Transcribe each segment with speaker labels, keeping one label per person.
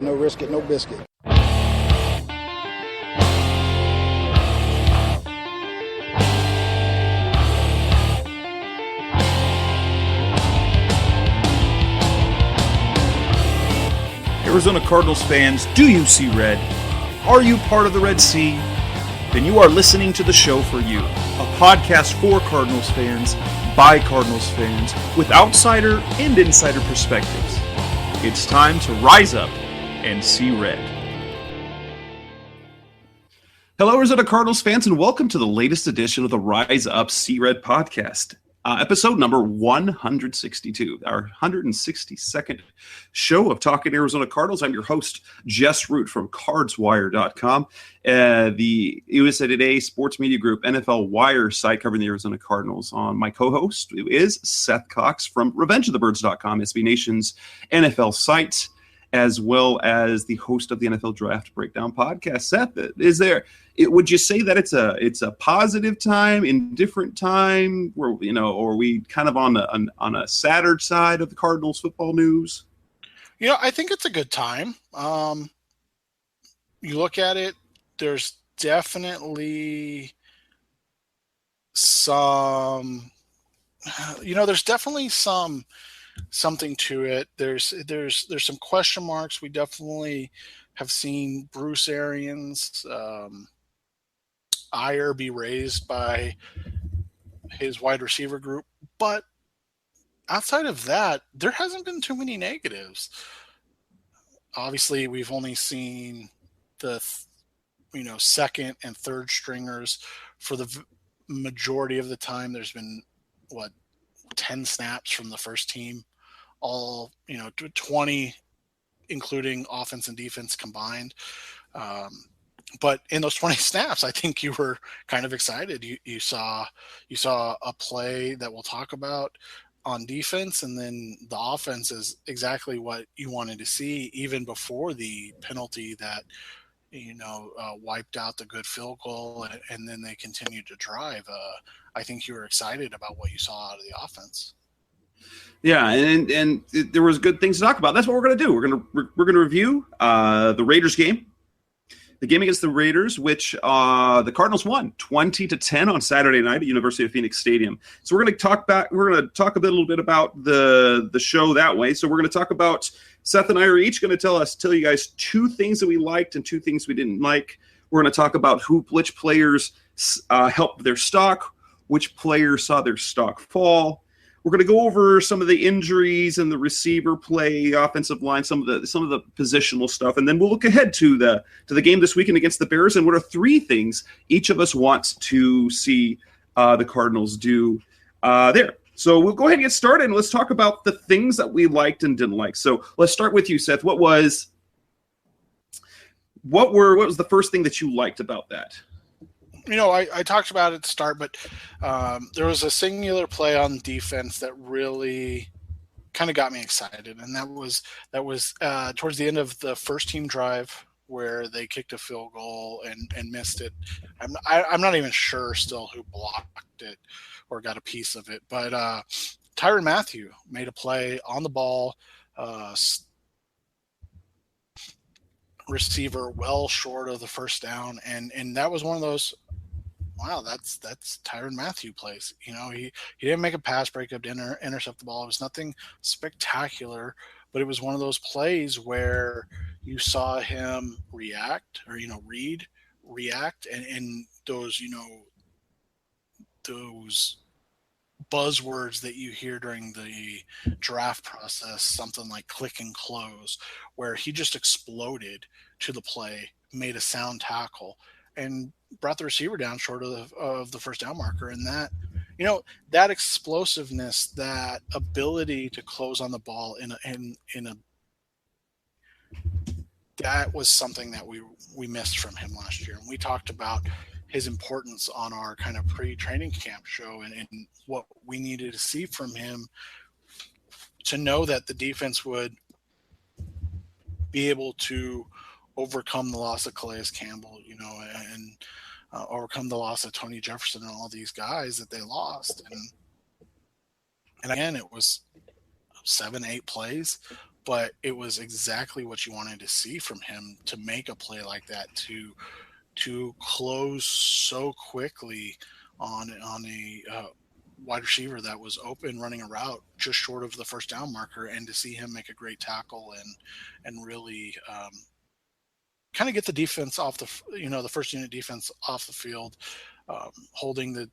Speaker 1: No risk it, no biscuit.
Speaker 2: Arizona Cardinals fans, do you see red? Are you part of the Red Sea? Then you are listening to the show for you. A podcast for Cardinals fans, by Cardinals fans, with outsider and insider perspectives. It's time to rise up and see red. Hello, Arizona Cardinals fans, and welcome to the latest edition of the Rise Up See Red podcast. Episode number 162, our 162nd show of Talking Arizona Cardinals. I'm your host, Jess Root from CardsWire.com, the USA Today Sports Media Group NFL Wire site covering the Arizona Cardinals. My co-host is Seth Cox from RevengeOfTheBirds.com, SB Nation's NFL site, as well as the host of the NFL Draft Breakdown podcast. Seth, would you say that it's a positive time, indifferent time, where or are we kind of on a sadder side of the Cardinals football news?
Speaker 3: I think it's a good time. You look at it, there's definitely something to it. There's some question marks. We definitely have seen Bruce Arians' ire be raised by his wide receiver group, but outside of that, there hasn't been too many negatives. Obviously, we've only seen the second and third stringers for the majority of the time. There's been 10 snaps from the first team, all 20 including offense and defense combined. But in those 20 snaps, I think you were kind of excited. You saw a play that we'll talk about on defense, and then the offense is exactly what you wanted to see even before the penalty that wiped out the good field goal, and then they continued to drive. I think you were excited about what you saw out of the offense.
Speaker 2: Yeah, and there was good things to talk about. That's what we're going to do. We're going to review the Raiders game. The game against the Raiders, which the Cardinals won 20-10 on Saturday night at University of Phoenix Stadium. So we're going to talk a little bit about the show that way. So we're going to talk about, Seth and I are each going to tell you guys two things that we liked and two things we didn't like. We're going to talk about which players helped their stock, which players saw their stock fall. We're going to go over some of the injuries and the receiver play, offensive line, some of the positional stuff, and then we'll look ahead to the game this weekend against the Bears. And what are three things each of us wants to see the Cardinals do there? So we'll go ahead and get started, and let's talk about the things that we liked and didn't like. So let's start with you, Seth. What was the first thing that you liked about that?
Speaker 3: I talked about it at the start, but there was a singular play on defense that really kind of got me excited, and that was towards the end of the first team drive where they kicked a field goal and missed it. I'm not even sure still who blocked it or got a piece of it, but Tyrann Mathieu made a play on the ball. Receiver well short of the first down, and that was one of those, wow, that's Tyrann Mathieu plays. He didn't make a pass breakup to intercept the ball. It was nothing spectacular, but it was one of those plays where you saw him react, or react, and those those buzzwords that you hear during the draft process, something like click and close, where he just exploded to the play, made a sound tackle, and brought the receiver down short of the first down marker. And that, that explosiveness, that ability to close on the ball in a that was something that we missed from him last year. And we talked about his importance on our kind of pre-training camp show and what we needed to see from him to know that the defense would be able to overcome the loss of Calais Campbell, and overcome the loss of Tony Jefferson and all these guys that they lost. And again, it was 7-8 plays, but it was exactly what you wanted to see from him, to make a play like that, to close so quickly on a wide receiver that was open running a route just short of the first down marker, and to see him make a great tackle and really kind of get the defense off the first unit defense off the field, holding the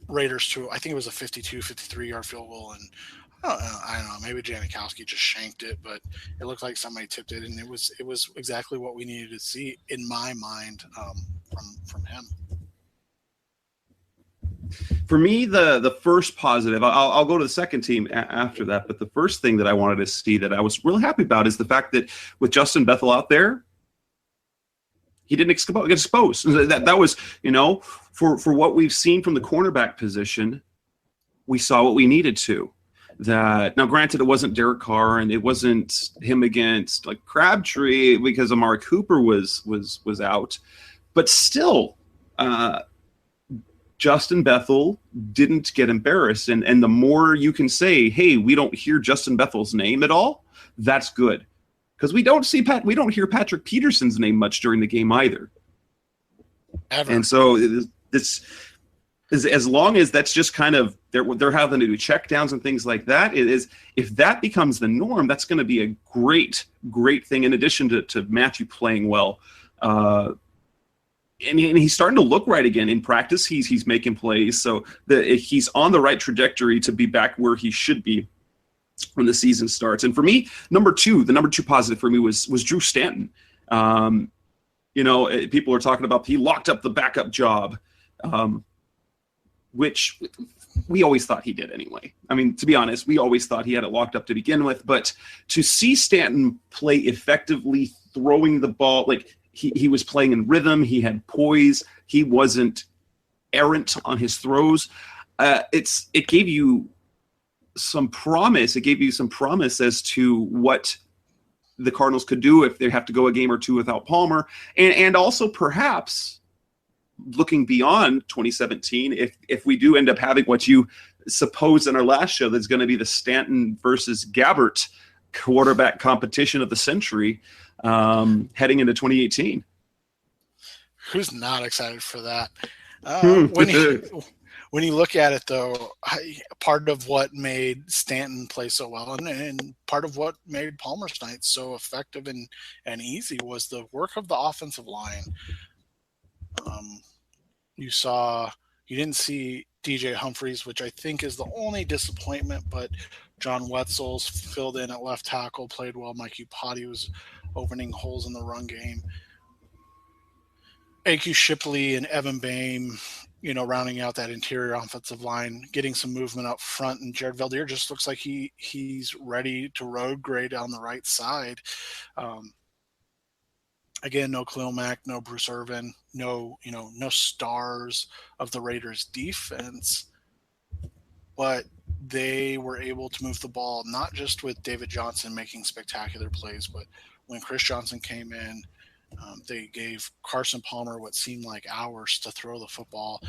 Speaker 3: Raiders to, I think it was a 53-yard field goal. And I don't know, maybe Janikowski just shanked it, but it looked like somebody tipped it, and it was exactly what we needed to see, in my mind, from him.
Speaker 2: For me, the first positive, I'll go to the second team after that, but the first thing that I wanted to see that I was really happy about is the fact that with Justin Bethel out there, he didn't get exposed. That was, for what we've seen from the cornerback position, we saw what we needed to. That now, granted, it wasn't Derek Carr and it wasn't him against like Crabtree because Amari Cooper was out, but still, Justin Bethel didn't get embarrassed. And the more you can say, hey, we don't hear Justin Bethel's name at all, that's good. Because we don't hear Patrick Peterson's name much during the game either.
Speaker 3: Ever.
Speaker 2: And so this is, as long as that's just kind of they're having to do checkdowns and things like that, it is, if that becomes the norm, that's going to be a great thing in addition to Matthew playing well. And he's starting to look right again in practice. He's making plays, so he's on the right trajectory to be back where he should be when the season starts. And for me, the number two positive for me was Drew Stanton. People are talking about he locked up the backup job, which we always thought he did anyway. I mean, to be honest, we always thought he had it locked up to begin with. But to see Stanton play effectively, throwing the ball, like he was playing in rhythm, he had poise, he wasn't errant on his throws. It gave you some promise. It gave you some promise as to what the Cardinals could do if they have to go a game or two without Palmer, and also perhaps looking beyond 2017, if we do end up having what you supposed in our last show, that's going to be the Stanton versus Gabbert quarterback competition of the century, heading into 2018.
Speaker 3: Who's not excited for that? When you look at it, though, part of what made Stanton play so well, and part of what made Palmer's night so effective and easy, was the work of the offensive line. You didn't see DJ Humphries, which I think is the only disappointment, but John Wetzel's filled in at left tackle, played well. Mike Upati was opening holes in the run game. A.Q. Shipley and Evan Boehm, rounding out that interior offensive line, getting some movement up front, and Jared Valdir just looks like he's ready to road grade on the right side. Again, no Khalil Mack, no Bruce Irvin, no stars of the Raiders defense, but they were able to move the ball, not just with David Johnson making spectacular plays, but when Chris Johnson came in, they gave Carson Palmer what seemed like hours to throw the football.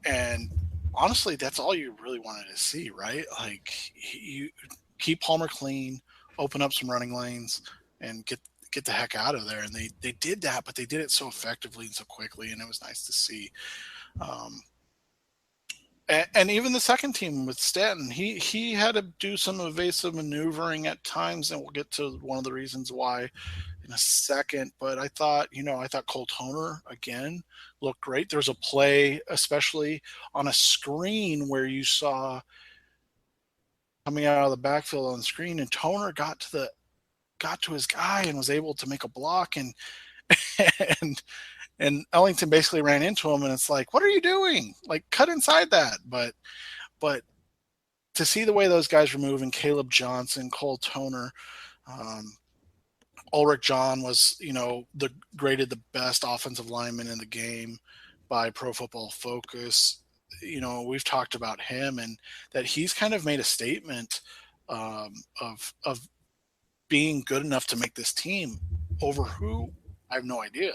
Speaker 3: And honestly, that's all you really wanted to see, right? Like, you keep Palmer clean, open up some running lanes, and get the heck out of there. And they did that, but they did it so effectively and so quickly, and it was nice to see. And even the second team with Stanton, he had to do some evasive maneuvering at times, and we'll get to one of the reasons why in a second. But I thought Cole Toner again looked great. There was a play, especially on a screen, where you saw coming out of the backfield on the screen, and Toner got to his guy and was able to make a block, and Ellington basically ran into him, and it's like, what are you doing? Like, cut inside that. But to see the way those guys were moving, Caleb Johnson, Cole Toner, Ulrich John was, graded the best offensive lineman in the game by Pro Football Focus. We've talked about him, and that he's kind of made a statement of being good enough to make this team. Over who? I have no idea.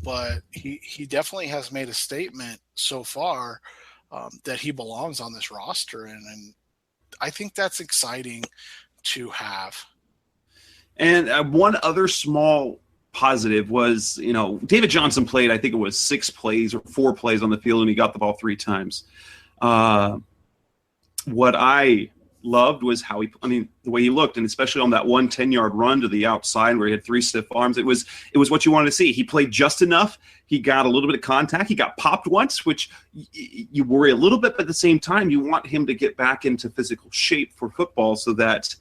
Speaker 3: But he definitely has made a statement so far that he belongs on this roster, and I think that's exciting to have.
Speaker 2: And one other small positive was, David Johnson played, I think it was 6 plays or 4 plays on the field, and he got the ball 3 times. What I loved was the way he looked, and especially on that 1 10-yard run to the outside where he had 3 stiff arms. It was what you wanted to see. He played just enough. He got a little bit of contact. He got popped once, which you worry a little bit, but at the same time, you want him to get back into physical shape for football so that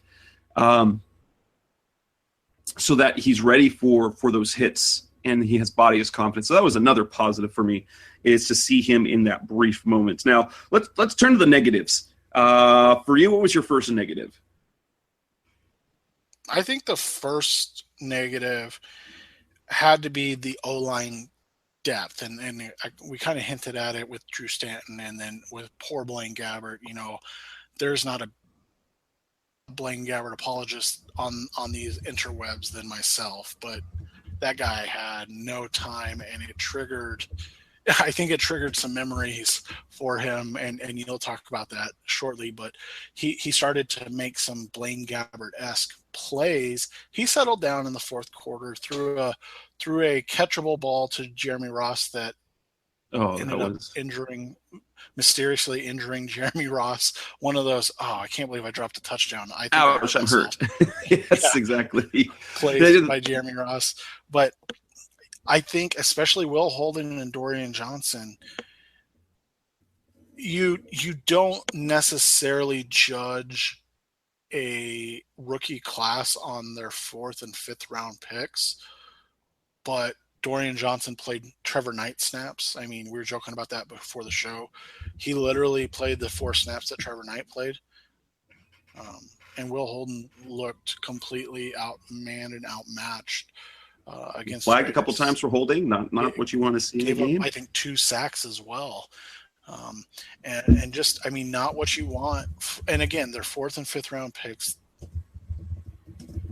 Speaker 2: he's ready for those hits and his body is confident. So that was another positive for me, is to see him in that brief moment. Now, let's turn to the negatives. For you, what was your first negative?
Speaker 3: I think the first negative had to be the O-line depth, and we kind of hinted at it with Drew Stanton, and then with poor Blaine Gabbert. There's not a Blaine Gabbert apologist on these interwebs than myself, but that guy had no time, and I think it triggered some memories for him, and you'll talk about that shortly, but he started to make some Blaine Gabbert-esque plays. He settled down in the fourth quarter, threw a catchable ball to Jeremy Ross that ended up mysteriously injuring Jeremy Ross. One of those, I can't believe I dropped a touchdown.
Speaker 2: Ouch, I'm hurt. Yes, exactly.
Speaker 3: Plays by Jeremy Ross. But I think especially Will Holden and Dorian Johnson, you don't necessarily judge a rookie class on their 4th and 5th round picks, but Dorian Johnson played Trevor Knight snaps. I mean, we were joking about that before the show. He literally played the 4 snaps that Trevor Knight played. And Will Holden looked completely outmanned and outmatched against.
Speaker 2: Flagged a couple times for holding, not what you want to see in a game.
Speaker 3: I think 2 sacks as well. And just, not what you want. And again, they're 4th and 5th round picks.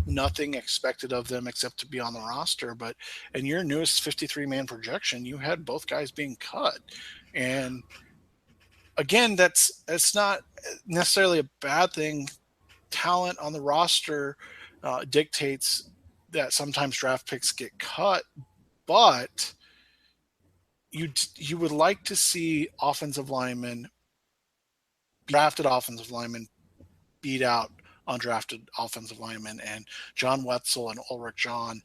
Speaker 3: Nothing expected of them except to be on the roster. But in your newest 53-man projection, you had both guys being cut. And again, that's not necessarily a bad thing. Talent on the roster dictates that sometimes draft picks get cut, but you would like to see drafted offensive linemen beat out undrafted offensive linemen, and John Wetzel and Ulrich John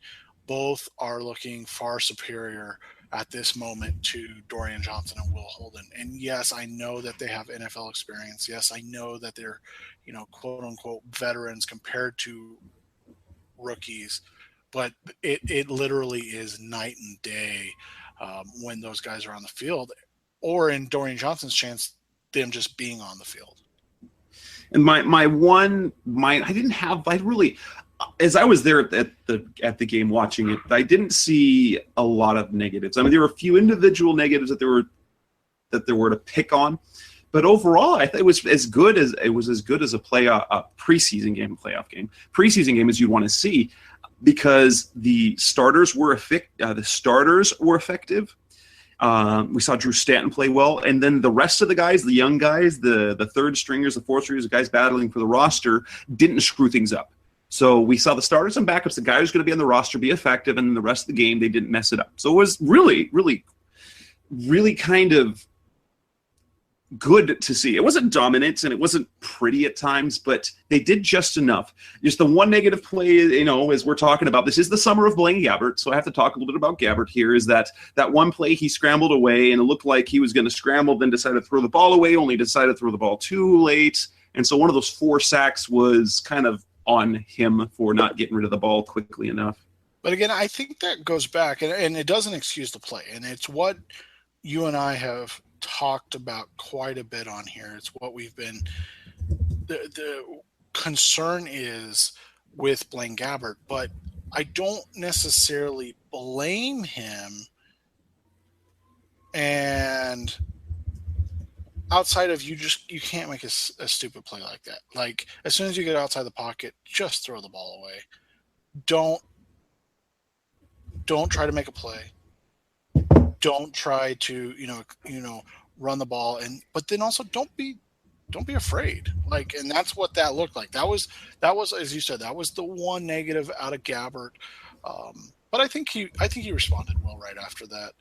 Speaker 3: both are looking far superior at this moment to Dorian Johnson and Will Holden. And yes, I know that they have NFL experience. Yes, I know that they're, quote unquote veterans compared to rookies, but it literally is night and day when those guys are on the field, or in Dorian Johnson's chance, them just being on the field.
Speaker 2: And as I was there at the game watching it, I didn't see a lot of negatives. I mean, there were a few individual negatives that there were to pick on, but overall, I thought it was as good as a preseason game, playoff game, preseason game as you want to see, because the starters were effective. We saw Drew Stanton play well, and then the rest of the guys, the young guys, the third stringers, the fourth stringers, the guys battling for the roster, didn't screw things up. So we saw the starters and backups, the guy who's going to be on the roster, be effective, and then the rest of the game, they didn't mess it up. So it was really, really, really kind of good to see. It wasn't dominant and it wasn't pretty at times, but they did just enough. Just the one negative play, as we're talking about, this is the summer of Blaine Gabbert, so I have to talk a little bit about Gabbert here, is that one play he scrambled away, and it looked like he was going to scramble, then decided to throw the ball away, only decided to throw the ball too late. And so one of those 4 sacks was kind of on him for not getting rid of the ball quickly enough.
Speaker 3: But again, I think that goes back, and it doesn't excuse the play, and it's what you and I have talked about quite a bit on here. It's what we've been the concern is with Blaine Gabbert, but I don't necessarily blame him. And outside of you can't make a stupid play like that. Like, as soon as you get outside the pocket, just throw the ball away. Don't try to make a play. Don't try to, run the ball, but then also don't be don't be afraid. Like, and that's what that looked like. That was, as you said, that was the one negative out of Gabbert. But I think he responded well right after that.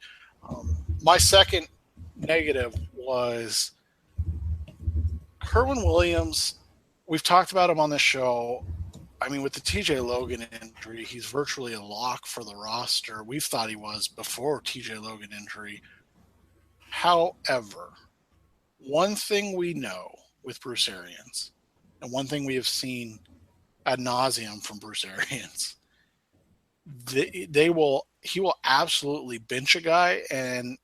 Speaker 3: My second negative was Kerwin Williams. We've talked about him on this show. I mean, with the TJ Logan injury, he's virtually a lock for the roster. We've thought he was before TJ Logan injury. However, one thing we know with Bruce Arians, and one thing we have seen ad nauseum from Bruce Arians, he will absolutely bench a guy, and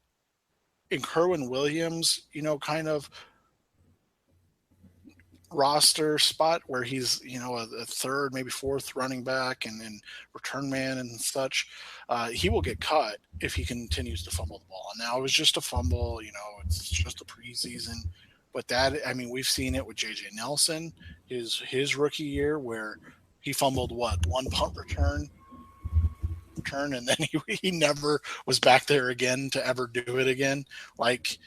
Speaker 3: in Kerwin Williams, kind of roster spot where he's a third, maybe fourth running back and return man and such, he will get cut if he continues to fumble the ball. Now it was just a fumble, it's just a preseason, but we've seen it with JJ Nelson his rookie year where he fumbled one punt return, and then he never was back there again to ever do it again. Like,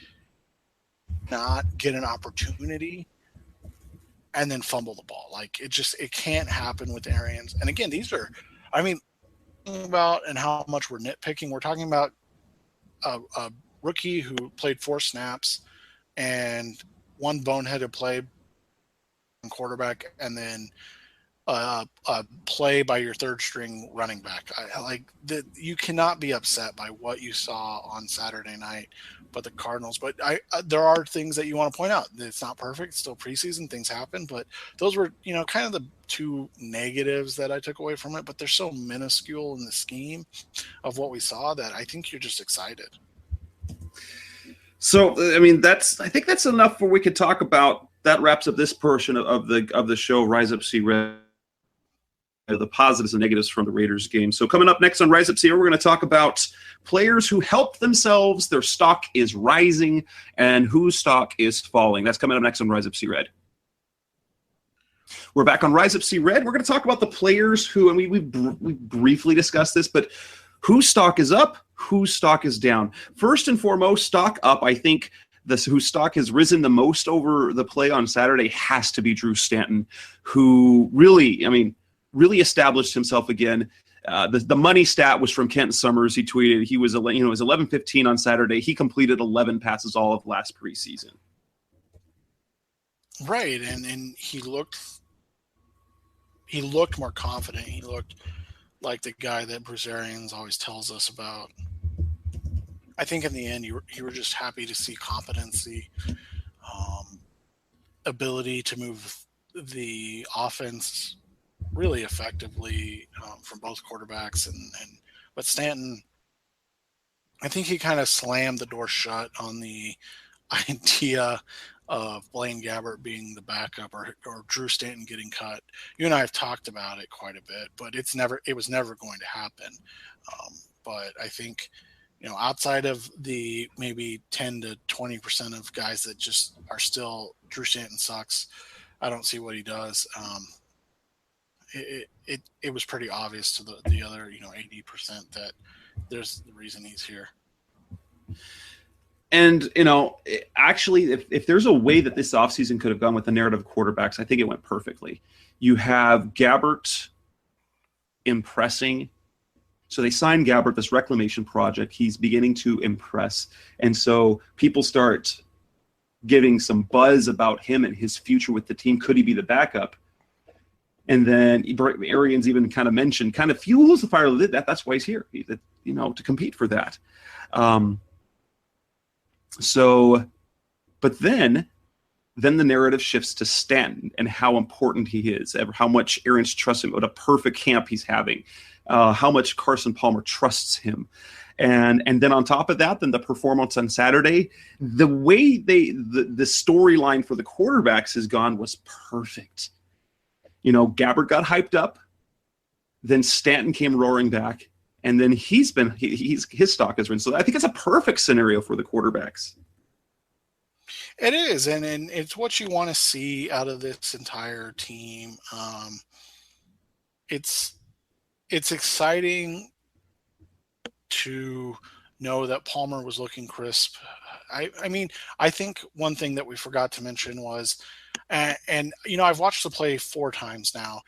Speaker 3: not get an opportunity and then fumble the ball. Like, it can't happen with Arians. And again, these are, about and how much we're nitpicking. We're talking about a rookie who played 4 snaps and one boneheaded play quarterback, and then a play by your third string running back. You cannot be upset by what you saw on Saturday night, but the Cardinals. But there are things that you want to point out. It's not perfect. It's still preseason. Things happen, but those were, kind of the 2 negatives that I took away from it. But they're so minuscule in the scheme of what we saw that I think you're just excited.
Speaker 2: So, I think that's enough for we could talk about. That wraps up this portion of the show, Rise Up, See Red. The positives and negatives from the Raiders game. So coming up next on Rise Up, See Red, we're going to talk about players who helped themselves, their stock is rising, and whose stock is falling. That's coming up next on Rise Up, See Red. We're back on Rise Up, See Red. We're going to talk about the players who, and we briefly discussed this, but whose stock is up, whose stock is down. First and foremost, stock up. I think whose stock has risen the most over the play on Saturday has to be Drew Stanton, who really established himself again. The money stat was from Kent Summers. He tweeted he was 11-15 on Saturday. He completed 11 passes all of last preseason.
Speaker 3: Right, and he looked more confident. He looked like the guy that Bruce Arians always tells us about. I think in the end, you were just happy to see competency, ability to move the offense really effectively from both quarterbacks, but Stanton, I think he kind of slammed the door shut on the idea of Blaine Gabbert being the backup or Drew Stanton getting cut. You and I have talked about it quite a bit, but it was never going to happen. But I think, outside of the maybe 10 to 20% of guys that just are still Drew Stanton sucks, I don't see what he does. It was pretty obvious to the other 80% that there's the reason he's here.
Speaker 2: And actually, if there's a way that this offseason could have gone with the narrative of quarterbacks, I think it went perfectly. You have Gabbert impressing. So they signed Gabbert, this reclamation project. He's beginning to impress, and so people start giving some buzz about him and his future with the team. Could he be the backup? And then Arians even kind of fuels the fire. That's why he's here, to compete for that. But then the narrative shifts to Stanton and how important he is, how much Arians trusts him, what a perfect camp he's having, how much Carson Palmer trusts him. And then on top of that, then the performance on Saturday, the way the storyline for the quarterbacks has gone was perfect. Gabbert got hyped up, then Stanton came roaring back, and then his stock has risen. So I think it's a perfect scenario for the quarterbacks.
Speaker 3: It is, and it's what you want to see out of this entire team. It's exciting to know that Palmer was looking crisp I mean, I think one thing that we forgot to mention was, and I've watched the play 4 times now.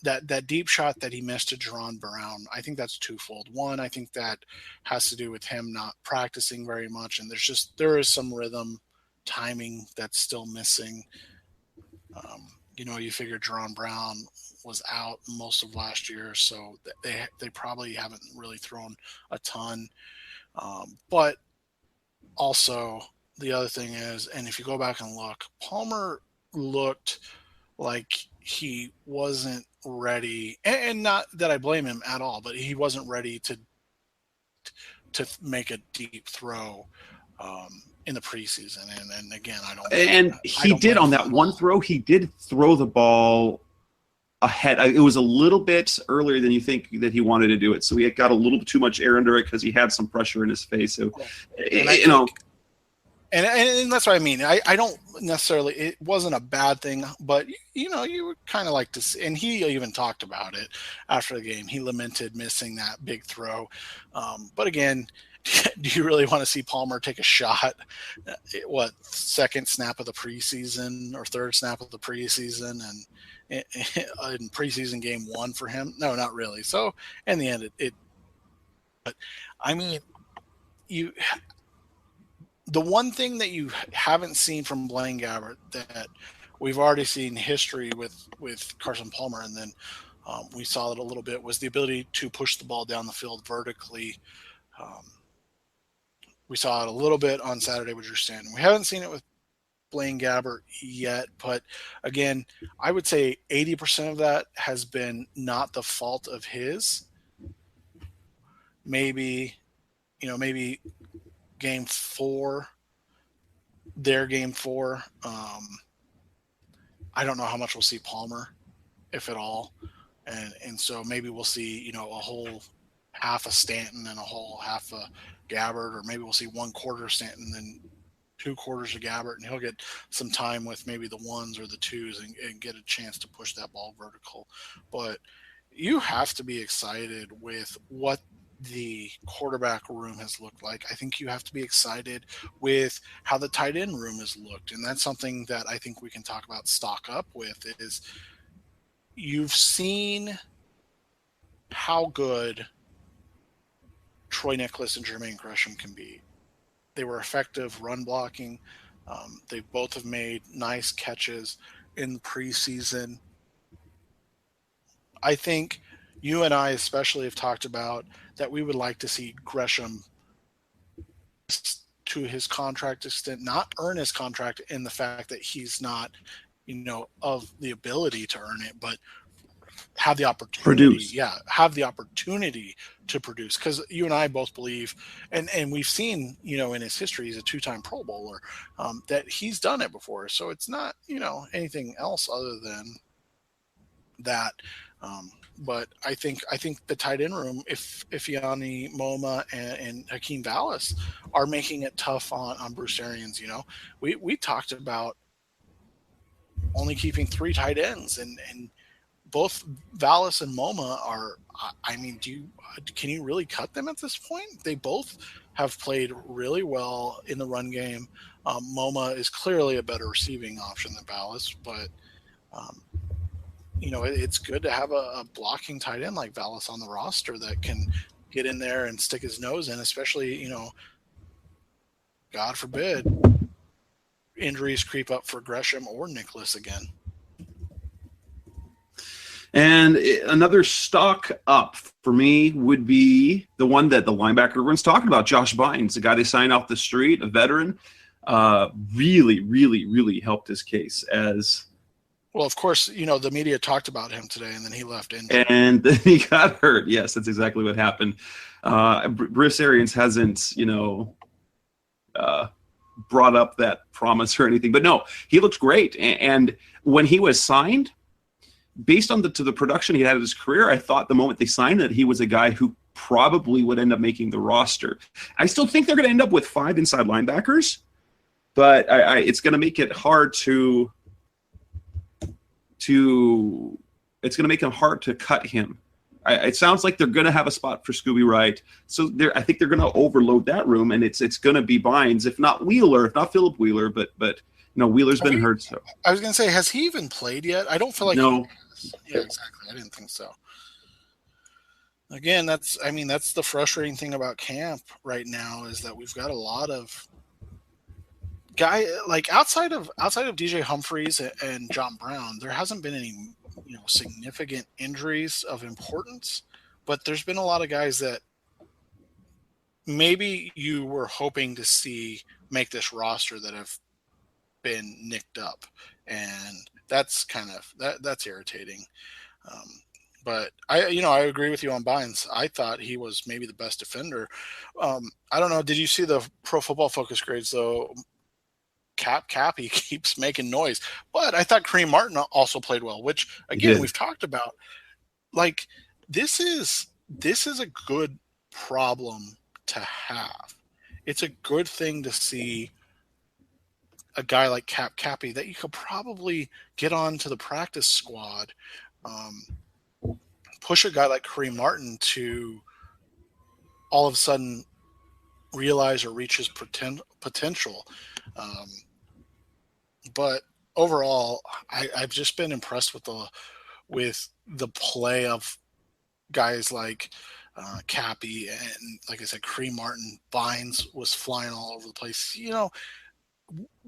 Speaker 3: That deep shot that he missed to Jerron Brown, I think that's twofold. One, I think that has to do with him not practicing very much, and there is some rhythm timing that's still missing. You figure Jerron Brown was out most of last year, so they probably haven't really thrown a ton. But also the other thing is, and if you go back and look, Palmer looked like he wasn't ready, and not that I blame him at all, but he wasn't ready to make a deep throw in the preseason. And again,
Speaker 2: he did on that one throw. He did throw the ball ahead. It was a little bit earlier than you think that he wanted to do it. So he got a little too much air under it because he had some pressure in his face. So,
Speaker 3: And that's what I mean. I don't necessarily, it wasn't a bad thing, but you would kind of like to see, and he even talked about it after the game. He lamented missing that big throw. But again, do you really want to see Palmer take a shot? Second snap of the preseason or third snap of the preseason, and in preseason game 1 for him? No, not really. So in the end, but I mean, the one thing that you haven't seen from Blaine Gabbert that we've already seen history with Carson Palmer, and then we saw it a little bit, was the ability to push the ball down the field vertically. We saw it a little bit on Saturday with Drew Stanton. We haven't seen it with Blaine Gabbert yet, but again, I would say 80% of that has been not the fault of his. Maybe game 4, their game 4. I don't know how much we'll see Palmer, if at all. And so maybe we'll see, a whole half of Stanton and a whole half of Gabbert, or maybe we'll see 1 quarter of Stanton and 2 quarters of Gabbert, and he'll get some time with maybe the 1s or the 2s and get a chance to push that ball vertical. But you have to be excited with what the quarterback room has looked like. I think you have to be excited with how the tight end room has looked. And that's something that I think we can talk about stock up with, is you've seen how good Troy Nicholas and Jermaine Gresham can be. They were effective run blocking. They both have made nice catches in the preseason. I think you and I especially have talked about that we would like to see Gresham to his contract extent, not earn his contract in the fact that he's not, of the ability to earn it, but have the opportunity.
Speaker 2: Produce.
Speaker 3: Yeah, have the opportunity to produce. Because you and I both believe, and we've seen, in his history, he's a 2-time Pro Bowler, that he's done it before. So it's not, anything else other than that. But I think the tight end room, if Yanni Moma and Hakeem Vallis are making it tough on Bruce Arians, we talked about only keeping 3 tight ends, and both Vallis and Moma are. I mean, can you really cut them at this point? They both have played really well in the run game. Moma is clearly a better receiving option than Vallis, but. It's good to have a blocking tight end like Vallis on the roster that can get in there and stick his nose in, especially, God forbid, injuries creep up for Gresham or Nicholas again.
Speaker 2: And another stock up for me would be the one that the linebacker everyone's talking about, Josh Bynes, the guy they signed off the street, a veteran, really, really, really helped his case as –
Speaker 3: well, of course, the media talked about him today, and then he left injured.
Speaker 2: And then he got hurt. Yes, that's exactly what happened. Bruce Arians hasn't, brought up that promise or anything. But no, he looks great. And when he was signed, based on the production he had in his career, I thought the moment they signed that he was a guy who probably would end up making the roster. I still think they're going to end up with 5 inside linebackers, but it's going to make it hard it's going to make it hard to cut him It sounds like they're going to have a spot for Scooby Wright. So I think they're going to overload that room, and it's going to be Bynes, if not Wheeler, if not Philip Wheeler, but Wheeler's been hurt. So
Speaker 3: I was going to say, has he even played yet? I don't feel like
Speaker 2: no.
Speaker 3: Yeah, exactly. I didn't think so. Again, that's the frustrating thing about camp right now is that we've got a lot of guy like outside of DJ Humphreys and John Brown, there hasn't been any significant injuries of importance, but there's been a lot of guys that maybe you were hoping to see make this roster that have been nicked up, and that's kind of that's irritating. But I agree with you on Bynes. I thought he was maybe the best defender. I don't know. Did you see the Pro Football Focus grades though? Cappy keeps making noise, but I thought Kareem Martin also played well, which again we've talked about. Like this is a good problem to have. It's a good thing to see a guy like Cappy that you could probably get on to the practice squad. Push a guy like Kareem Martin to all of a sudden realize or reach his potential. But overall, I've just been impressed with the play of guys like Cappy and, like I said, Kareem Martin. Bynes was flying all over the place.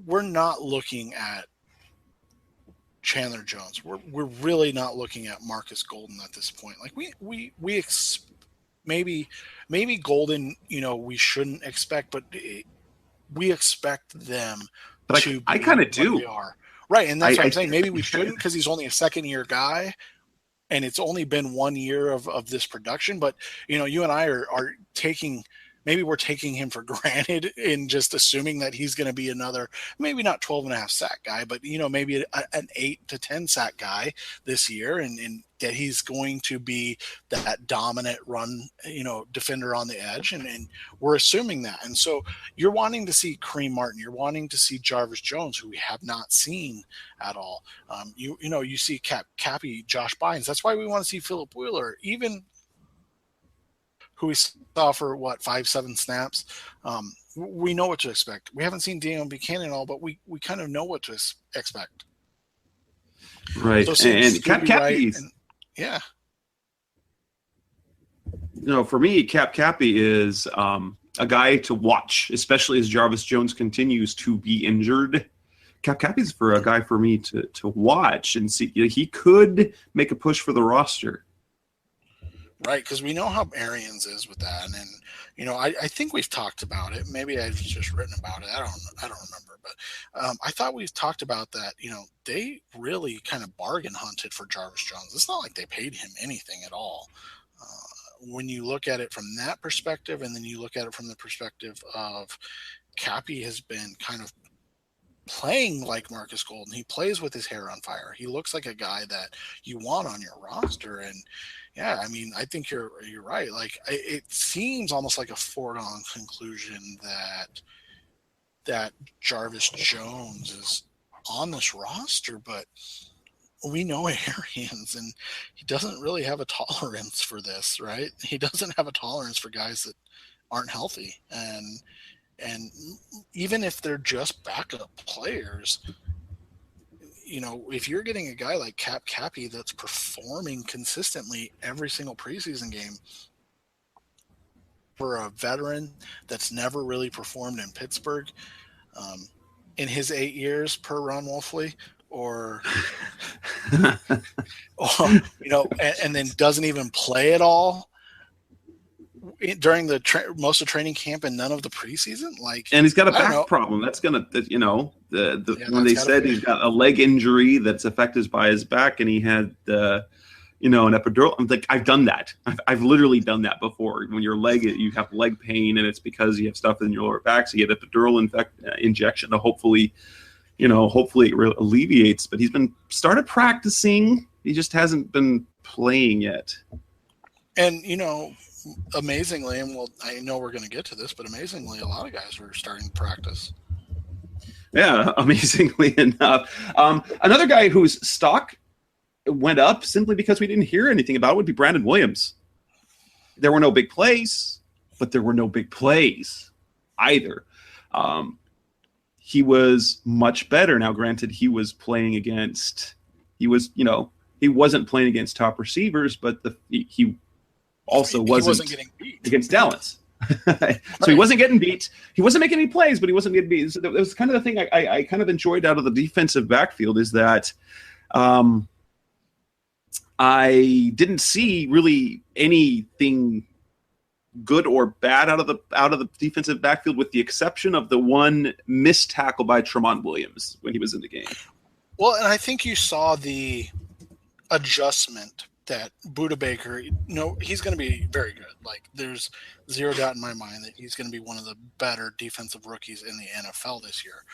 Speaker 3: We're not looking at Chandler Jones. We're really not looking at Marcus Golden at this point. Like maybe Golden, we shouldn't expect, but we expect them to.
Speaker 2: I kind of do.
Speaker 3: They are. Right, and that's what I'm saying. Maybe we shouldn't because he's only a second-year guy, and it's only been 1 year of this production. But you and I are taking. Maybe we're taking him for granted in just assuming that he's going to be another, maybe not 12.5 sack guy, but, maybe an 8 to 10 sack guy this year, and that he's going to be that dominant run, defender on the edge. And we're assuming that. And so you're wanting to see Kareem Martin. You're wanting to see Jarvis Jones, who we have not seen at all. You see Cappy, Josh Bynes. That's why we want to see Philip Wheeler, even who we saw for 5-7 snaps. We know what to expect. We haven't seen Daniel Buchanan at all, but we kind of know what to expect.
Speaker 2: Right.
Speaker 3: So
Speaker 2: and Cappy,
Speaker 3: yeah.
Speaker 2: For me, Cappy is a guy to watch, especially as Jarvis Jones continues to be injured. Cappy's for a guy for me to watch and see. He could make a push for the roster.
Speaker 3: Right, because we know how Arians is with that, and I think we've talked about it. Maybe I've just written about it. I don't remember, but I thought we've talked about that. They really kind of bargain hunted for Jarvis Jones. It's not like they paid him anything at all. When you look at it from that perspective, and then you look at it from the perspective of Cappy has been kind of playing like Marcus Golden. He plays with his hair on fire. He looks like a guy that you want on your roster, and yeah, I think you're right. Like it seems almost like a foregone conclusion that Jarvis Jones is on this roster, but we know Arians, and he doesn't really have a tolerance for this, right? He doesn't have a tolerance for guys that aren't healthy, and even if they're just backup players. If you're getting a guy like Cappy that's performing consistently every single preseason game for a veteran that's never really performed in Pittsburgh in his 8 years per Ron Wolfley, or and then doesn't even play at all during the most of training camp and none of the preseason,
Speaker 2: and he's got a back problem. That's gonna, when they said he's got a leg injury that's affected by his back, and he had, an epidural. I'm like, I've done that. I've literally done that before. When you have leg pain, and it's because you have stuff in your lower back, so you get epidural injection to hopefully it alleviates. But he's started practicing. He just hasn't been playing yet.
Speaker 3: And amazingly, and I know we're going to get to this, but amazingly, a lot of guys are starting to practice.
Speaker 2: Yeah, amazingly enough. Another guy whose stock went up simply because we didn't hear anything about it would be Brandon Williams. There were no big plays, but there were no big plays either. He was much better. Now, granted, he wasn't playing against top receivers, but he also wasn't
Speaker 3: getting beat
Speaker 2: against Dallas. So he wasn't getting beat. He wasn't making any plays, but he wasn't getting beat. So that was kind of the thing I kind of enjoyed out of the defensive backfield is that I didn't see really anything good or bad out of the defensive backfield, with the exception of the one missed tackle by Tremont Williams when he was in the game.
Speaker 3: Well, and I think you saw the adjustment that Budda Baker, he's going to be very good. Like, there's zero doubt in my mind that he's going to be one of the better defensive rookies in the NFL this year.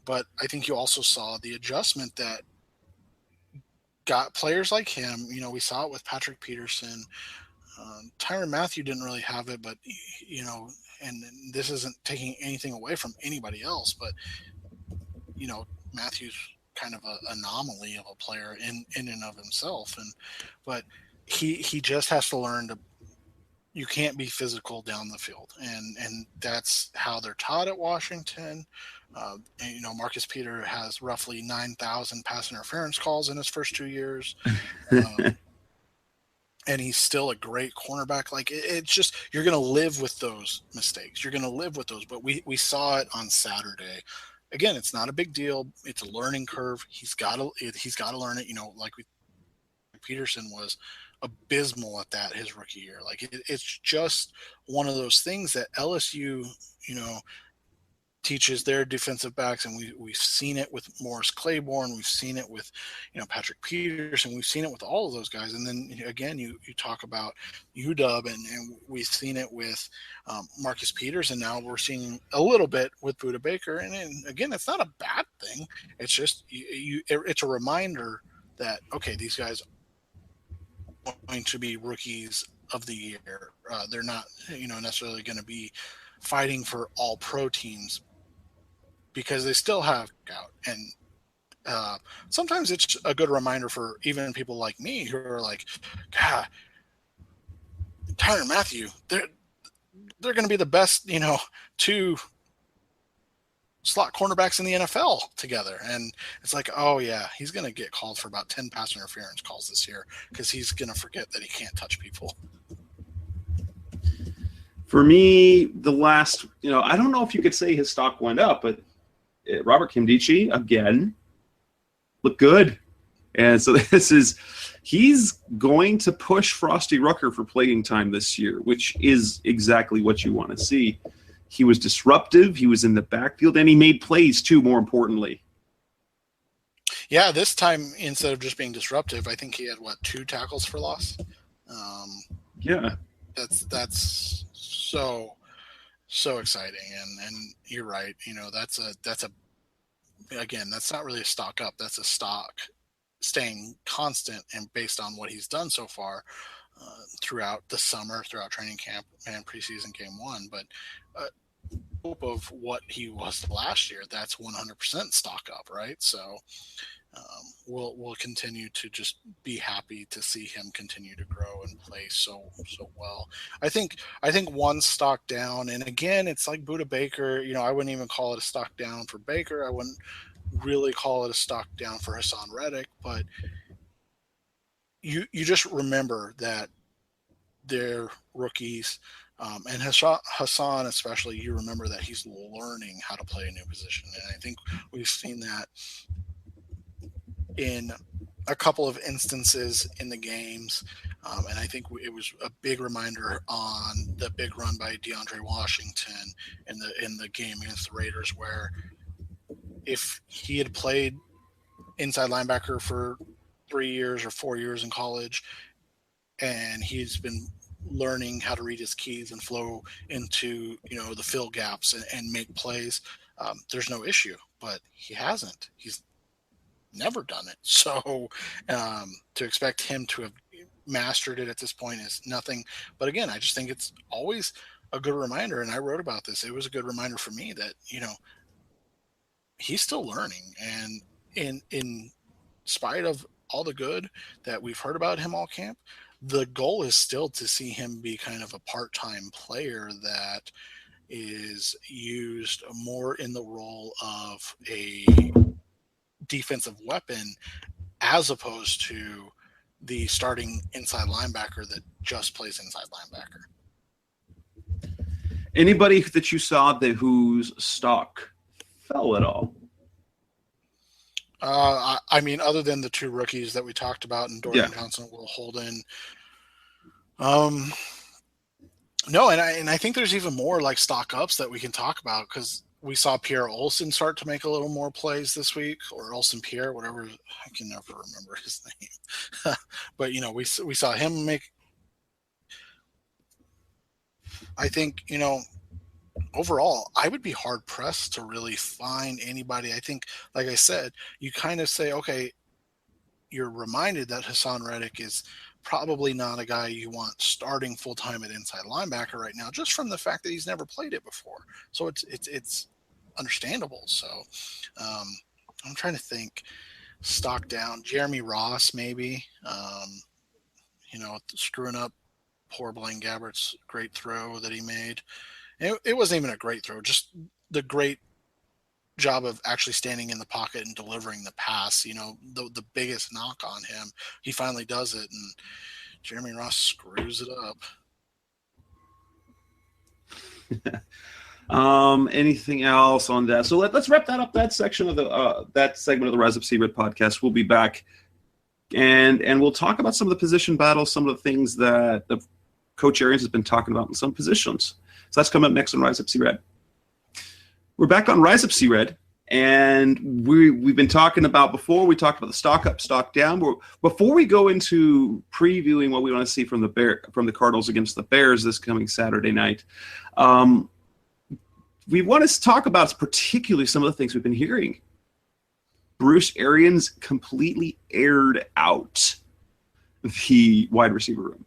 Speaker 3: But I think you also saw the adjustment that got players like him. We saw it with Patrick Peterson. Tyrann Mathieu didn't really have it, but, and this isn't taking anything away from anybody else, but, Matthew's kind of an anomaly of a player in and of himself. But he just has to learn you can't be physical down the field. And that's how they're taught at Washington. Marcus Peter has roughly 9,000 pass interference calls in his first 2 years. And he's still a great cornerback. Like, it's just, you're going to live with those mistakes. You're going to live with those. But we saw it on Saturday. Again, it's not a big deal. It's a learning curve. He's got to learn it. Peterson was abysmal at that his rookie year. Like, it's just one of those things that LSU, teaches their defensive backs, and we've seen it with Morris Claiborne, we've seen it with Patrick Peterson, we've seen it with all of those guys. And then again, you talk about UW, and we've seen it with Marcus Peters, and now we're seeing a little bit with Budda Baker. And again, it's not a bad thing. It's just it's a reminder that, okay, these guys are going to be rookies of the year. They're not necessarily going to be fighting for all pro teams, because they still have out. And sometimes it's a good reminder for even people like me who are like, God, Tyrann Mathieu, they're going to be the best, 2 slot cornerbacks in the NFL together. And it's like, oh yeah, he's going to get called for about 10 pass interference calls this year, because he's going to forget that he can't touch people.
Speaker 2: For me, the last, I don't know if you could say his stock went up, but Robert Kimdichie, again, looked good. And so he's going to push Frosty Rucker for playing time this year, which is exactly what you want to see. He was disruptive. He was in the backfield, and he made plays too, more importantly.
Speaker 3: Yeah, this time, instead of just being disruptive, I think he had, 2 tackles for loss?
Speaker 2: Yeah.
Speaker 3: That's so exciting. And you're right. That's not really a stock up. That's a stock staying constant, and based on what he's done so far throughout the summer, throughout training camp and preseason game 1. But hope of what he was last year, that's 100% stock up, right? So we'll continue to just be happy to see him continue to grow and play so well. I think one stock down, and again, it's like Budda Baker. I wouldn't even call it a stock down for Baker. I wouldn't really call it a stock down for Hassan Reddick, but you just remember that they're rookies. And Hassan, especially, you remember that he's learning how to play a new position. And I think we've seen that in a couple of instances in the games. And I think it was a big reminder on the big run by DeAndre Washington in the game against the Raiders, where if he had played inside linebacker for 3 years or 4 years in college, and he's been learning how to read his keys and flow into, the fill gaps and make plays, there's no issue. But he hasn't. He's never done it. So to expect him to have mastered it at this point is nothing. But again, I just think it's always a good reminder, and I wrote about this. It was a good reminder for me that, he's still learning. And in spite of all the good that we've heard about him all camp, the goal is still to see him be kind of a part-time player that is used more in the role of a defensive weapon as opposed to the starting inside linebacker that just plays inside linebacker.
Speaker 2: Anybody that you saw whose stock fell at all?
Speaker 3: I mean, other than the two rookies that we talked about, and Dorian Johnson and Will Holden. No, and I think there's even more like stock ups that we can talk about, because we saw Pierre Olsen start to make a little more plays this week, or Olsen Pierre, whatever. I can never remember his name. But, we saw him make. I think, overall, I would be hard pressed to really find anybody. I think, like I said, you kind of say, okay, you're reminded that Hassan Reddick is probably not a guy you want starting full time at inside linebacker right now, just from the fact that he's never played it before. So it's understandable. So I'm trying to think. Stock down, Jeremy Ross maybe. Screwing up poor Blaine Gabbert's great throw that he made. It wasn't even a great throw, just the great job of actually standing in the pocket and delivering the pass. The biggest knock on him, he finally does it, and Jeremy Ross screws it
Speaker 2: up. Anything else on that? So let's wrap that up. That section of that segment of the Rise Up Sea Red podcast. We'll be back, and we'll talk about some of the position battles, some of the things that the Coach Arians has been talking about in some positions. So that's coming up next on Rise Up Sea Red. We're back on Rise Up Sea Red, and we've been talking about before. We talked about the stock up, stock down. Before we go into previewing what we want to see from the Cardinals against the Bears this coming Saturday night, we want to talk about particularly some of the things we've been hearing. Bruce Arians completely aired out the wide receiver room.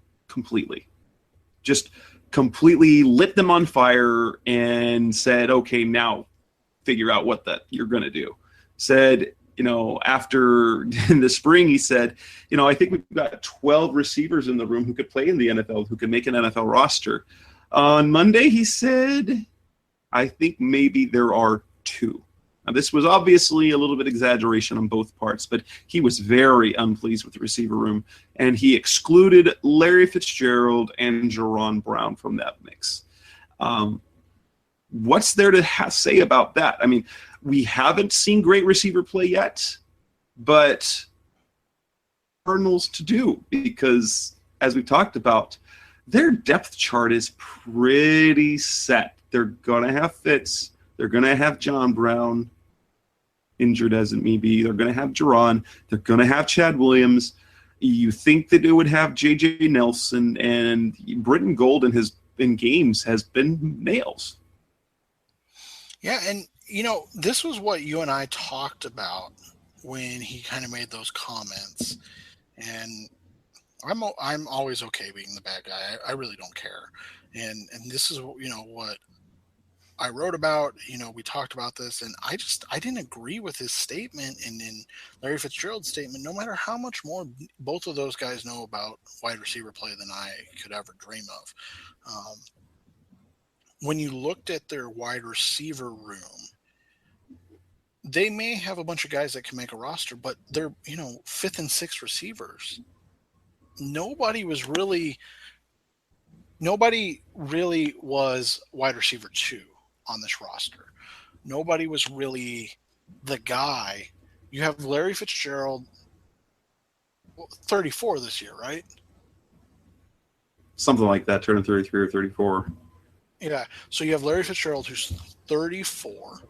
Speaker 2: Just completely lit them on fire and said, okay, now figure out what you're going to do. Said, after in the spring, he said, I think we've got 12 receivers in the room who could play in the NFL, who could make an NFL roster. On Monday, he said, I think maybe there are 2. Now, this was obviously a little bit exaggeration on both parts, but he was very unpleased with the receiver room, and he excluded Larry Fitzgerald and Jerron Brown from that mix. What's there to say about that? I mean, we haven't seen great receiver play yet, but Cardinals to do, because as we've talked about, their depth chart is pretty set. They're going to have Fitz. They're going to have John Brown, injured as it may be. They're going to have Jerron. They're going to have Chad Williams. You think that it would have J.J. Nelson, and Britton Golden in games has been nails.
Speaker 3: Yeah, and, this was what you and I talked about when he kind of made those comments. And I'm always okay being the bad guy. I really don't care. And this is, what I wrote about. We talked about this, and I didn't agree with his statement and in Larry Fitzgerald's statement, no matter how much more both of those guys know about wide receiver play than I could ever dream of. When you looked at their wide receiver room, they may have a bunch of guys that can make a roster, but they're, 5th and 6th receivers. Nobody really was wide receiver 2 on this roster. Nobody was really the guy. You have Larry Fitzgerald, 34 this year, right?
Speaker 2: Something like that, turning 33 or 34.
Speaker 3: Yeah. So you have Larry Fitzgerald, who's 34,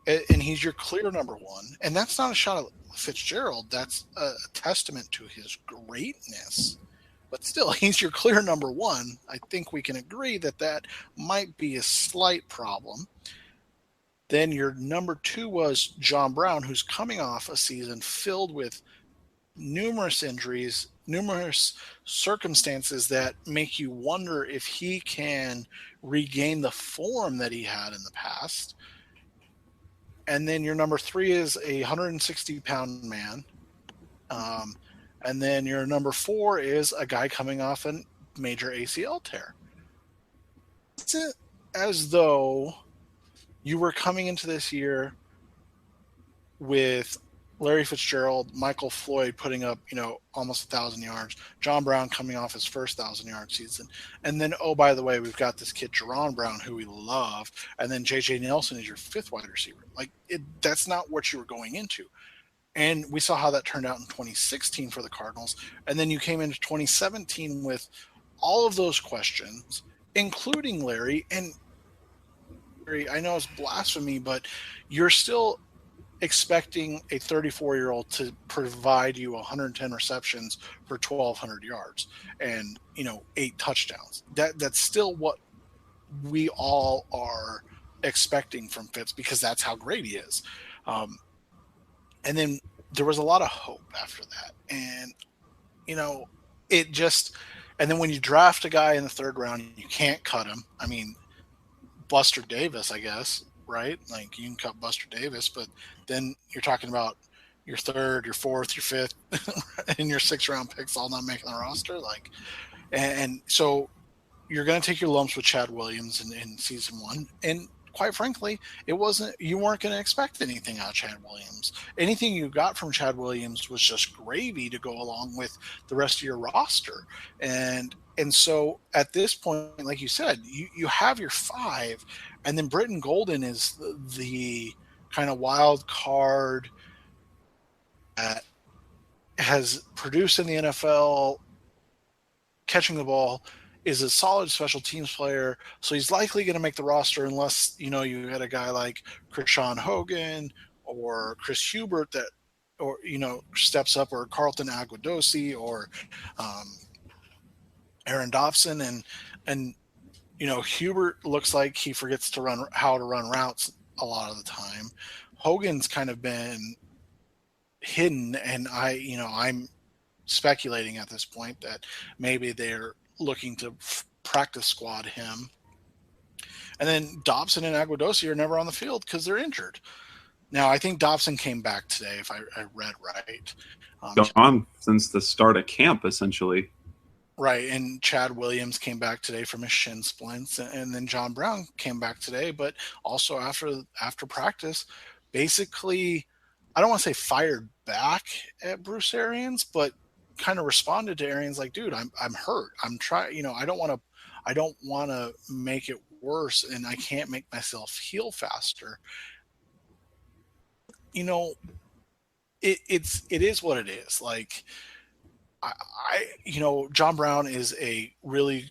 Speaker 3: and he's your clear number 1. And that's not a shot at Fitzgerald. That's a testament to his greatness. But still, he's your clear number 1. I think we can agree that might be a slight problem. Then your number 2 was John Brown, who's coming off a season filled with numerous injuries, numerous circumstances that make you wonder if he can regain the form that he had in the past. And then your number 3 is a 160-pound man And then your number 4 is a guy coming off a major ACL tear. It's as though you were coming into this year with Larry Fitzgerald, Michael Floyd putting up, almost 1,000 yards, John Brown coming off his first 1,000-yard season. And then, oh, by the way, we've got this kid, Jerron Brown, who we love. And then J.J. Nelson is your 5th wide receiver. That's not what you were going into. And we saw how that turned out in 2016 for the Cardinals. And then you came into 2017 with all of those questions, including Larry. And Larry, I know it's blasphemy, but you're still expecting a 34-year-old to provide you 110 receptions for 1,200 yards and 8 touchdowns. That's still what we all are expecting from Fitz, because that's how great he is. And then there was a lot of hope after that, and it just. And then when you draft a guy in the 3rd round, you can't cut him. I mean, Buster Davis, I guess. Right? Like, you can cut Buster Davis, but then you're talking about your 3rd, your 4th, your 5th, and your 6th round picks all not making the roster. And so you're going to take your lumps with Chad Williams in season 1. And quite frankly, you weren't going to expect anything out of Chad Williams. Anything you got from Chad Williams was just gravy to go along with the rest of your roster. And so at this point, like you said, you have your 5, and then Britton Golden is the kind of wild card that has produced in the NFL, catching the ball, is a solid special teams player. So he's likely going to make the roster unless, you had a guy like Krishan Hogan or Chris Hubert steps up, or Carlton Aguadosi, or Aaron Dobson. And Hubert looks like he forgets how to run routes a lot of the time. Hogan's kind of been hidden, and I'm speculating at this point that maybe they're looking to practice squad him. And then Dobson and Aguadosi are never on the field because they're injured. Now, I think Dobson came back today, if I read right.
Speaker 2: Gone since the start of camp, essentially.
Speaker 3: Right, and Chad Williams came back today from his shin splints, and then John Brown came back today, but also after practice, basically, I don't want to say fired back at Bruce Arians, but kind of responded to Arians like, dude, I'm hurt. I'm trying, I don't want to make it worse, and I can't make myself heal faster. It is what it is. Like, John Brown is a really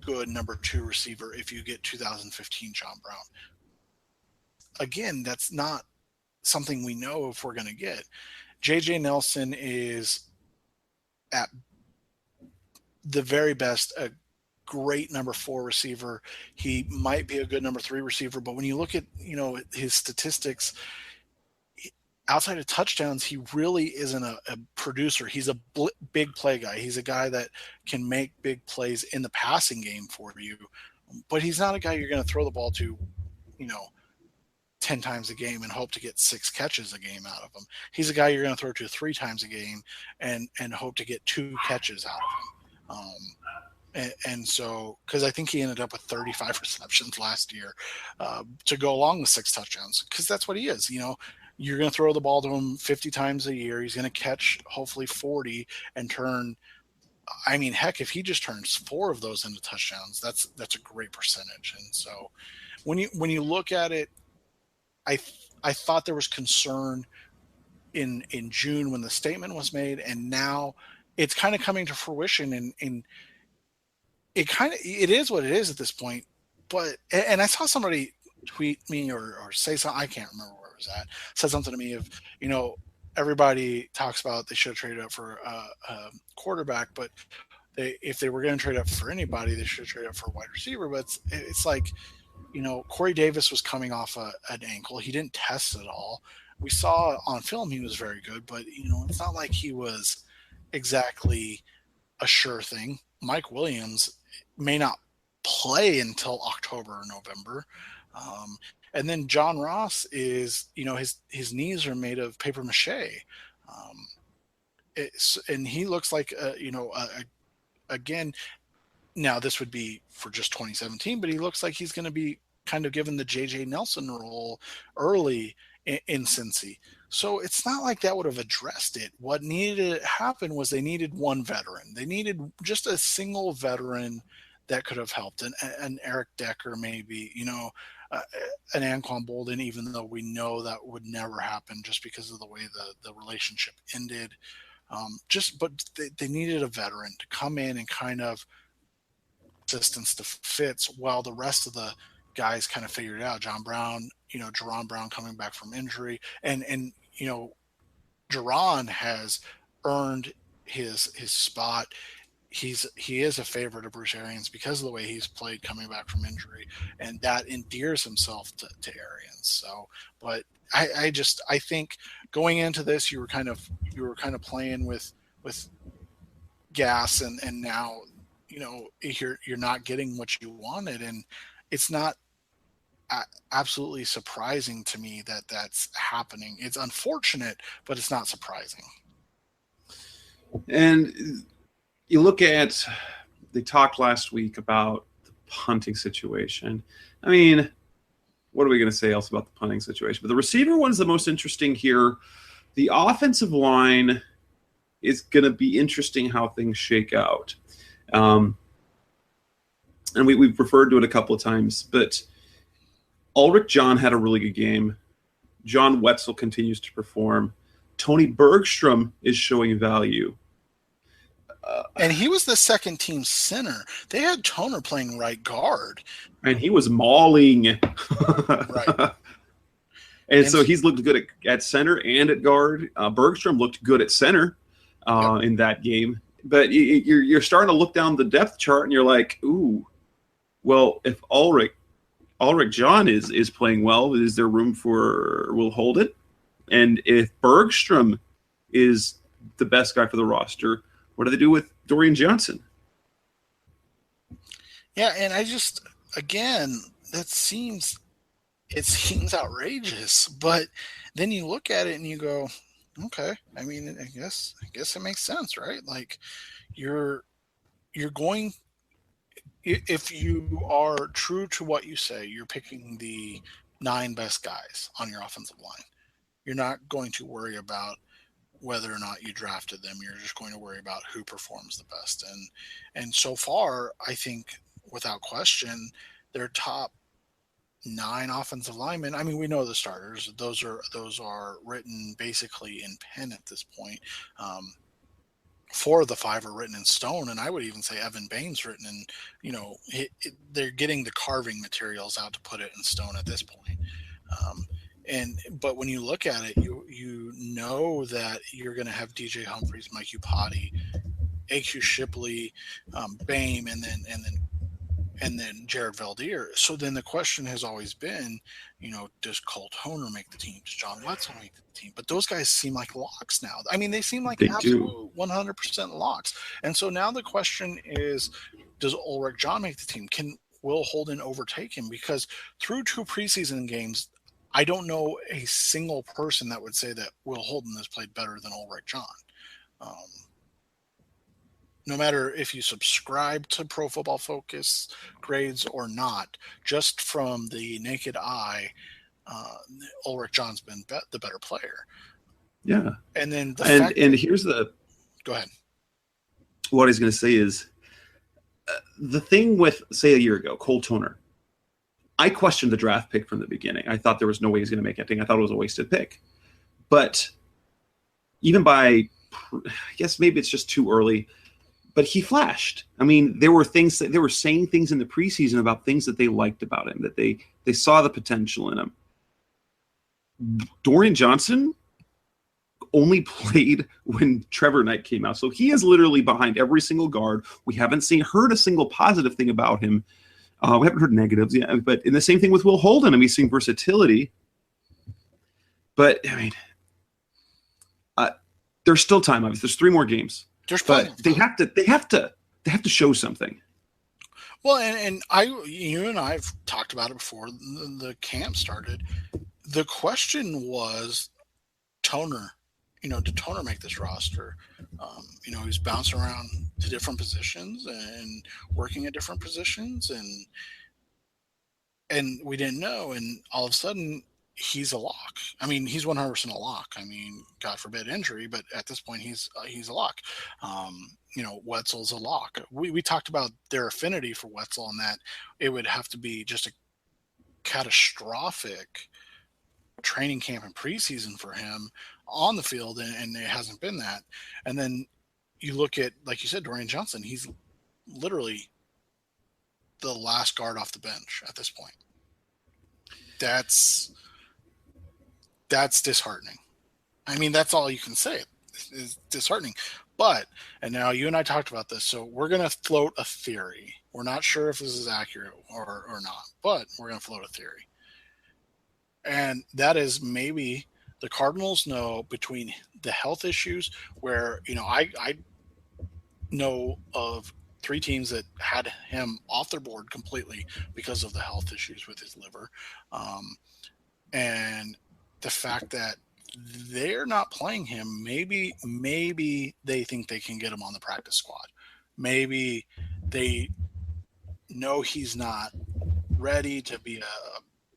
Speaker 3: good number 2 receiver if you get 2015 John Brown. Again, that's not something we know if we're going to get. J.J. Nelson is at the very best a great number 4 receiver. He might be a good number 3 receiver, but when you look at, his statistics, outside of touchdowns, he really isn't a producer. He's a big play guy. He's a guy that can make big plays in the passing game for you, but he's not a guy you're going to throw the ball to, 10 times a game and hope to get 6 catches a game out of him. He's a guy you're going to throw to 3 times a game and hope to get 2 catches out of him. And so, because I think he ended up with 35 receptions last year to go along with 6 touchdowns, because that's what he is. You're going to throw the ball to him 50 times a year. He's going to catch hopefully 40 and turn. I mean, heck, if he just turns 4 of those into touchdowns, that's a great percentage. And so when you look at it, I thought there was concern in June when the statement was made, and now it's kind of coming to fruition, and it is what it is at this point. But, and I saw somebody tweet me or say something, I can't remember where it was at, said something to me of, everybody talks about they should have traded up for a quarterback, but if they were going to trade up for anybody, they should trade up for a wide receiver. But it's like, Corey Davis was coming off an ankle. He didn't test at all. We saw on film he was very good, but, it's not like he was exactly a sure thing. Mike Williams may not play until October or November. And then John Ross is, his knees are made of paper mache. and he looks like again. Now this would be for just 2017, but he looks like he's going to be kind of given the J.J. Nelson role early in Cincy. So it's not like that would have addressed it. What needed to happen was they needed one veteran. They needed just a single veteran that could have helped. An Eric Decker, maybe, an Anquan Bolden, even though we know that would never happen just because of the way the relationship ended. But they needed a veteran to come in and kind of assistance to Fitz while the rest of the guys kind of figured it out. John Brown, Jerron Brown coming back from injury, and Jerron has earned his spot. He is a favorite of Bruce Arians because of the way he's played coming back from injury, and that endears himself to Arians. So, but I think going into this, you were kind of playing with gas, and now you're not getting what you wanted, and it's not absolutely surprising to me that that's happening. It's unfortunate, but it's not surprising.
Speaker 2: And you look at, they talked last week about the punting situation. I mean, what are we going to say else about the punting situation? But the receiver one is the most interesting here. The offensive line is going to be interesting how things shake out. And we've referred to it a couple of times, but Ulrich John had a really good game. John Wetzel continues to perform. Tony Bergstrom is showing value.
Speaker 3: And he was the second team center. They had Toner playing right guard.
Speaker 2: And he was mauling.
Speaker 3: Right.
Speaker 2: And so he's looked good at center and at guard. Bergstrom looked good at center in that game. But you're starting to look down the depth chart and you're like, ooh, well, if Ulrich John is playing well, is there room for Will Holden? And if Bergstrom is the best guy for the roster, what do they do with Dorian Johnson?
Speaker 3: Yeah, and it seems outrageous, but then you look at it and you go, okay, I mean, I guess it makes sense, right? Like you're going, if you are true to what you say, you're picking the 9 best guys on your offensive line. You're not going to worry about whether or not you drafted them. You're just going to worry about who performs the best. And so far, I think without question, their top 9 offensive linemen. I mean, we know the starters; those are written basically in pen at this point. 4 of the 5 are written in stone, and I would even say Evan Bain's written in. They're getting the carving materials out to put it in stone at this point. But when you look at it, you know that you're going to have DJ Humphries, Mike Upati, AQ Shipley, Bame, and then Jared Valdir. So then the question has always been, does Cole Toner make the team? Does John Wetzel make the team? But those guys seem like locks now. I mean, they seem like absolute 100% locks. And so now the question is, does Ulrich John make the team? Can Will Holden overtake him? Because through 2 preseason games, I don't know a single person that would say that Will Holden has played better than Ulrich John. No matter if you subscribe to Pro Football Focus grades or not, just from the naked eye, Ulrich John's been the better player.
Speaker 2: Yeah.
Speaker 3: And then
Speaker 2: here's the...
Speaker 3: Go ahead.
Speaker 2: What I was going to say is, the thing with, say, a year ago, Cole Toner, I questioned the draft pick from the beginning. I thought there was no way he was going to make anything. I thought it was a wasted pick. But even I guess maybe it's just too early, but he flashed. I mean, there were saying things in the preseason about things that they liked about him, that they saw the potential in him. Dorian Johnson only played when Trevor Knight came out. So he is literally behind every single guard. We haven't heard a single positive thing about him. We haven't heard negatives yet, but in the same thing with Will Holden. I mean, he's seeing versatility, but I mean, there's still time. Obviously, there's 3 more games, but they have to show something.
Speaker 3: Well, and you and I've talked about it before the camp started. The question was Toner Toner make this roster? He's bouncing around to different positions and working at different positions, and we didn't know, and all of a sudden he's a lock. I mean, he's 100% a lock. I mean, God forbid injury, but at this point he's a lock. Wetzel's a lock. We talked about their affinity for Wetzel, and that it would have to be just a catastrophic training camp and preseason for him on the field, and it hasn't been that. And then you look at, like you said, Dorian Johnson. He's literally the last guard off the bench at this point. That's disheartening. I mean, that's all you can say is disheartening. But, and now you and I talked about this, so we're going to float a theory. We're not sure if this is accurate or not, but we're going to float a theory. And that is, maybe the Cardinals know, between the health issues where, I know of 3 teams that had him off their board completely because of the health issues with his liver. And the fact that they're not playing him, maybe they think they can get him on the practice squad. Maybe they know he's not ready to be a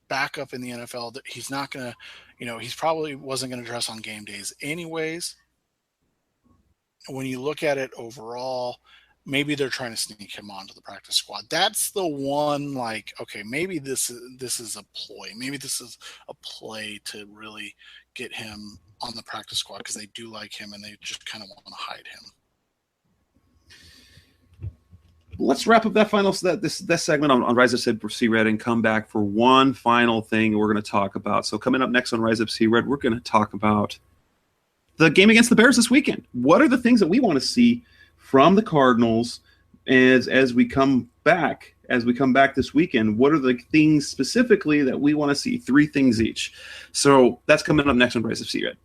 Speaker 3: backup in the NFL, that he's not going to, he's probably wasn't going to dress on game days anyways. When you look at it overall, maybe they're trying to sneak him onto the practice squad. That's the one, like, okay, maybe this is a ploy. Maybe this is a play to really get him on the practice squad because they do like him and they just kind of want to hide him.
Speaker 2: Let's wrap up this segment on Rise Up C Red and come back for one final thing we're going to talk about. So coming up next on Rise Up C Red, we're going to talk about the game against the Bears this weekend. What are the things that we want to see from the Cardinals as we come back this weekend? What are the things specifically that we want to see? 3 things each. So that's coming up next on Rise Up C Red.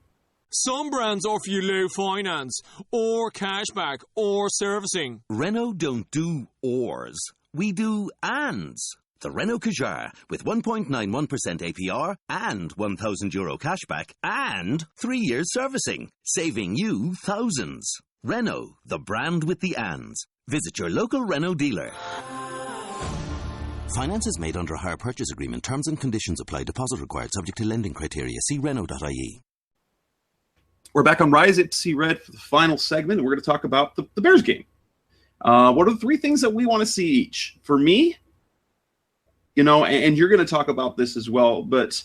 Speaker 1: Some brands offer you low finance, or cashback, or servicing.
Speaker 4: Renault don't do ors. We do ands. The Renault Kadjar with 1.91% APR and €1,000 cashback and 3 years servicing, saving you thousands. Renault, the brand with the ands. Visit your local Renault dealer. Finance is made under a hire purchase agreement. Terms and conditions apply. Deposit required, subject to lending criteria. See Renault.ie.
Speaker 2: We're back on Rise Up C Red for the final segment, and we're going to talk about the Bears game. What are the 3 things that we want to see each? For me, and you're going to talk about this as well, but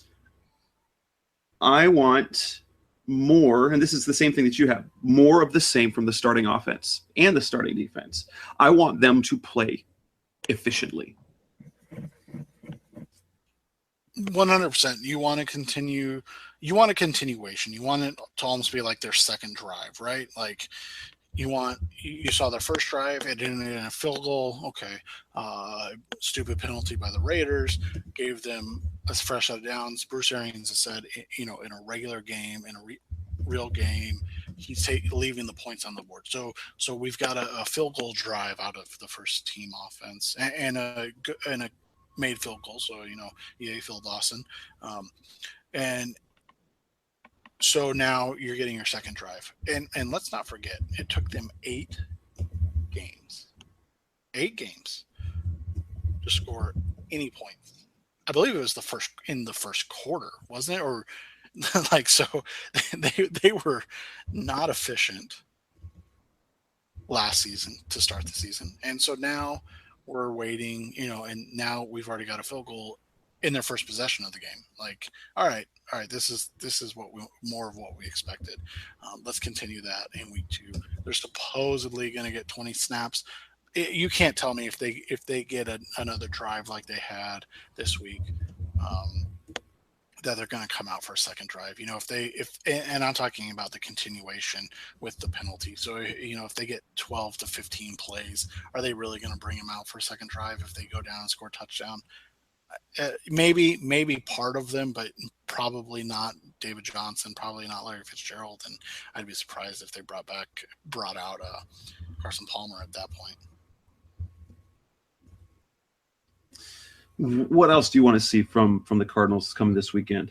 Speaker 2: I want more, and this is the same thing that you have, more of the same from the starting offense and the starting defense. I want them to play efficiently.
Speaker 3: 100%. You want to continue. You want a continuation. You want it to almost be like their second drive, right? Like you saw their first drive, it ended in a field goal. Okay. Stupid penalty by the Raiders gave them a fresh set of downs. Bruce Arians has said, in a regular game, in a real game, he's leaving the points on the board. So we've got a field goal drive out of the first team offense and a made field goal. So, EA Phil Dawson. And so now you're getting your second drive. And let's not forget, it took them 8 games to score any points. I believe it was in the first quarter, wasn't it? Or so they were not efficient last season to start the season. And so now we're waiting, and now we've already got a field goal in their first possession of the game. Like, all right, this is more of what we expected. Let's continue that in week 2. They're supposedly going to get 20 snaps. You can't tell me if they get another drive like they had this week, that they're going to come out for a second drive. And I'm talking about the continuation with the penalty. So, if they get 12 to 15 plays, are they really going to bring them out for a second drive if they go down and score a touchdown? Maybe part of them, but probably not David Johnson, probably not Larry Fitzgerald. And I'd be surprised if they brought out Carson Palmer at that point.
Speaker 2: What else do you want to see from the Cardinals coming this weekend?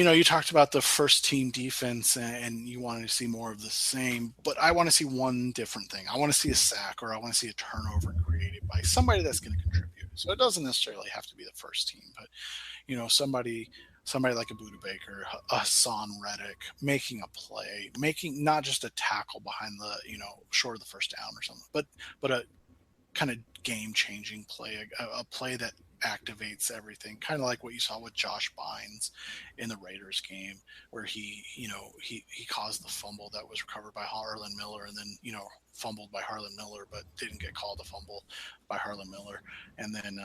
Speaker 3: you talked about the first team defense and you wanted to see more of the same, but I want to see one different thing. I want to see a sack, or I want to see a turnover created by somebody that's going to contribute. So it doesn't necessarily have to be the first team, but somebody like a Buda Baker, a Hassan Reddick, making a play, making not just a tackle behind the, short of the first down or something, but a kind of game-changing play, a play that activates everything, kind of like what you saw with Josh Bynes in the Raiders game, where he caused the fumble that was recovered by Harlan Miller, and then fumbled by Harlan Miller, but didn't get called a fumble by Harlan Miller, and then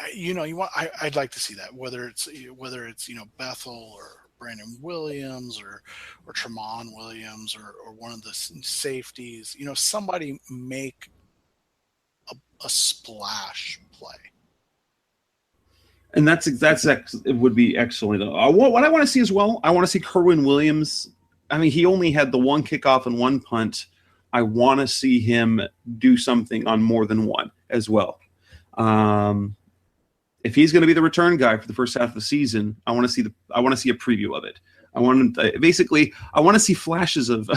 Speaker 3: I'd like to see that, whether it's Bethel or Brandon Williams or Tremont Williams or one of the safeties, somebody make a splash play.
Speaker 2: And it would be excellent. What I want to see as well, I want to see Kerwin Williams. I mean, he only had the one kickoff and one punt. I want to see him do something on more than one as well. If he's going to be the return guy for the first half of the season, I want to see a preview of it. I want to see flashes of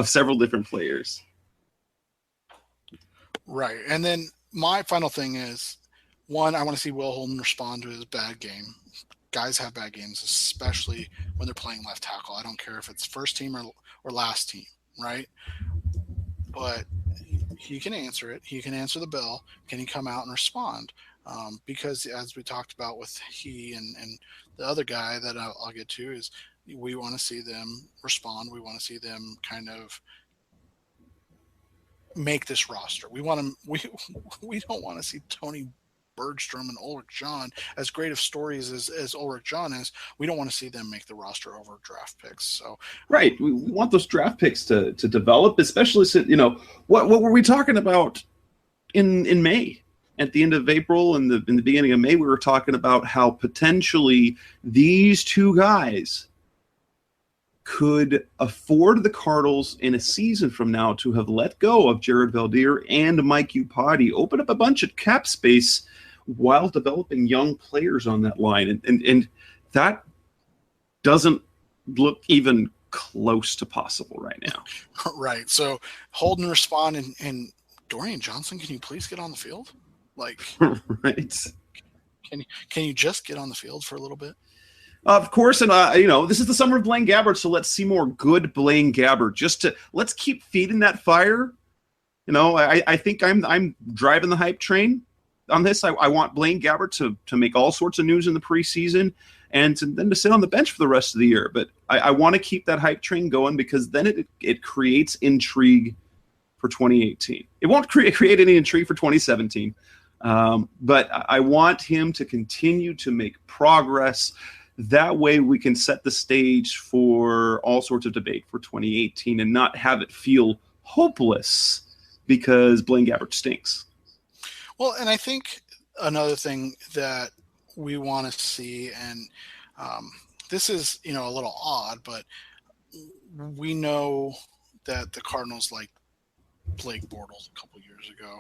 Speaker 2: several different players.
Speaker 3: Right, and then my final thing is, one, I want to see Will Holden respond to his bad game. Guys have bad games, especially when they're playing left tackle. I don't care if it's first team or last team, right? But he can answer it. He can answer the bell. Can he come out and respond? Because as we talked about with he and the other guy that I'll get to, is we want to see them respond. We want to see them kind of make this roster. We don't want to see Tony Bergstrom and Ulrich John, as great of stories as Ulrich John is. We don't want to see them make the roster over draft picks. So
Speaker 2: right, we want those draft picks to develop, especially since what were we talking about in May? At the end of April and in the beginning of May, we were talking about how potentially these two guys could afford the Cardinals in a season from now to have let go of Jared Valdir and Mike Upati, open up a bunch of cap space while developing young players on that line. And that doesn't look even close to possible right now.
Speaker 3: Right. So Holden respond and Dorian Johnson, can you please get on the field? Like,
Speaker 2: right.
Speaker 3: Can you just get on the field for a little bit?
Speaker 2: Of course, and this is the summer of Blaine Gabbert, so let's see more good Blaine Gabbert. Let's keep feeding that fire. I think I'm driving the hype train on this. I want Blaine Gabbert to make all sorts of news in the preseason, and then to sit on the bench for the rest of the year. But I want to keep that hype train going, because then it creates intrigue for 2018. It won't create any intrigue for 2017, but I want him to continue to make progress. That way we can set the stage for all sorts of debate for 2018 and not have it feel hopeless because Blaine Gabbert stinks.
Speaker 3: Well, and I think another thing that we want to see, and this is, a little odd, but we know that the Cardinals like Blake Bortles a couple years ago.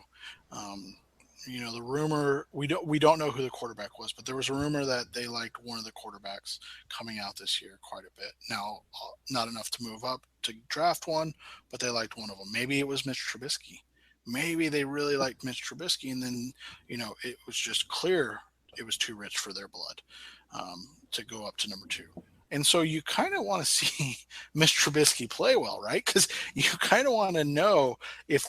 Speaker 3: The rumor, we don't know who the quarterback was, but there was a rumor that they liked one of the quarterbacks coming out this year quite a bit. Now, not enough to move up to draft one, but they liked one of them. Maybe it was Mitch Trubisky. Maybe they really liked Mitch Trubisky, and then, it was just clear it was too rich for their blood to go up to number 2. And so you kind of want to see Mitch Trubisky play well, right? Because you kind of want to know if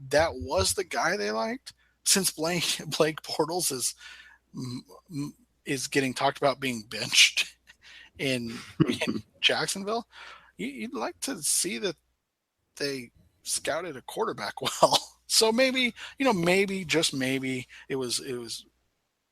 Speaker 3: that was the guy they liked. Since Blake Bortles is getting talked about being benched in Jacksonville, you'd like to see that they scouted a quarterback well. So maybe just maybe it was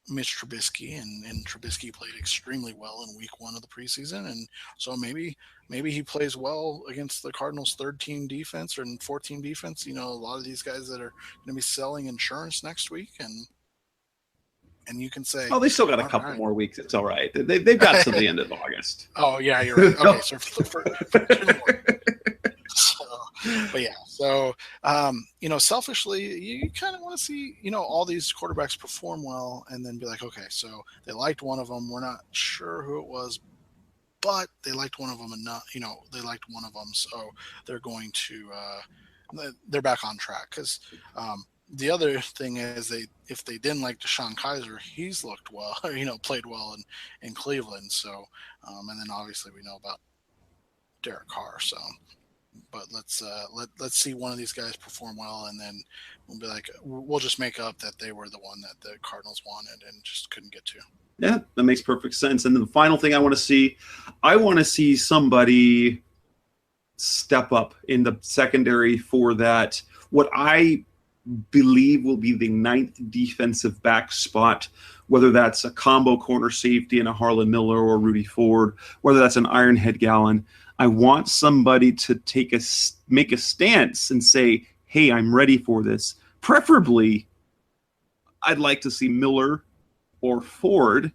Speaker 3: Mitch Trubisky, and Trubisky played extremely well in week 1 of the preseason, and so maybe he plays well against the Cardinals' 3rd-team defense or 4th-team defense. A lot of these guys that are going to be selling insurance next week, and you can say,
Speaker 2: "Oh, they still got a couple more weeks. It's all right. They've got to the end of August."
Speaker 3: Oh yeah, you're right. Okay, so for 2 more. But yeah, so selfishly, you kind of want to see all these quarterbacks perform well, and then be like, okay, so they liked one of them. We're not sure who it was, but they liked one of them enough. They liked one of them, so they're going to they're back on track. Because the other thing is if they didn't like Deshaun Kaiser, he's looked well, played well in Cleveland. So and then obviously we know about Derek Carr. So, but let's see one of these guys perform well, and then we'll be like, we'll just make up that they were the one that the Cardinals wanted and just couldn't get to.
Speaker 2: Yeah, that makes perfect sense. And then the final thing I want to see somebody step up in the secondary for that, what I believe will be the 9th defensive back spot, whether that's a combo corner safety in a Harlan Miller or Rudy Ford, whether that's an Ironhead Gallen. I want somebody to make a stance and say, hey, I'm ready for this. Preferably, I'd like to see Miller or Ford,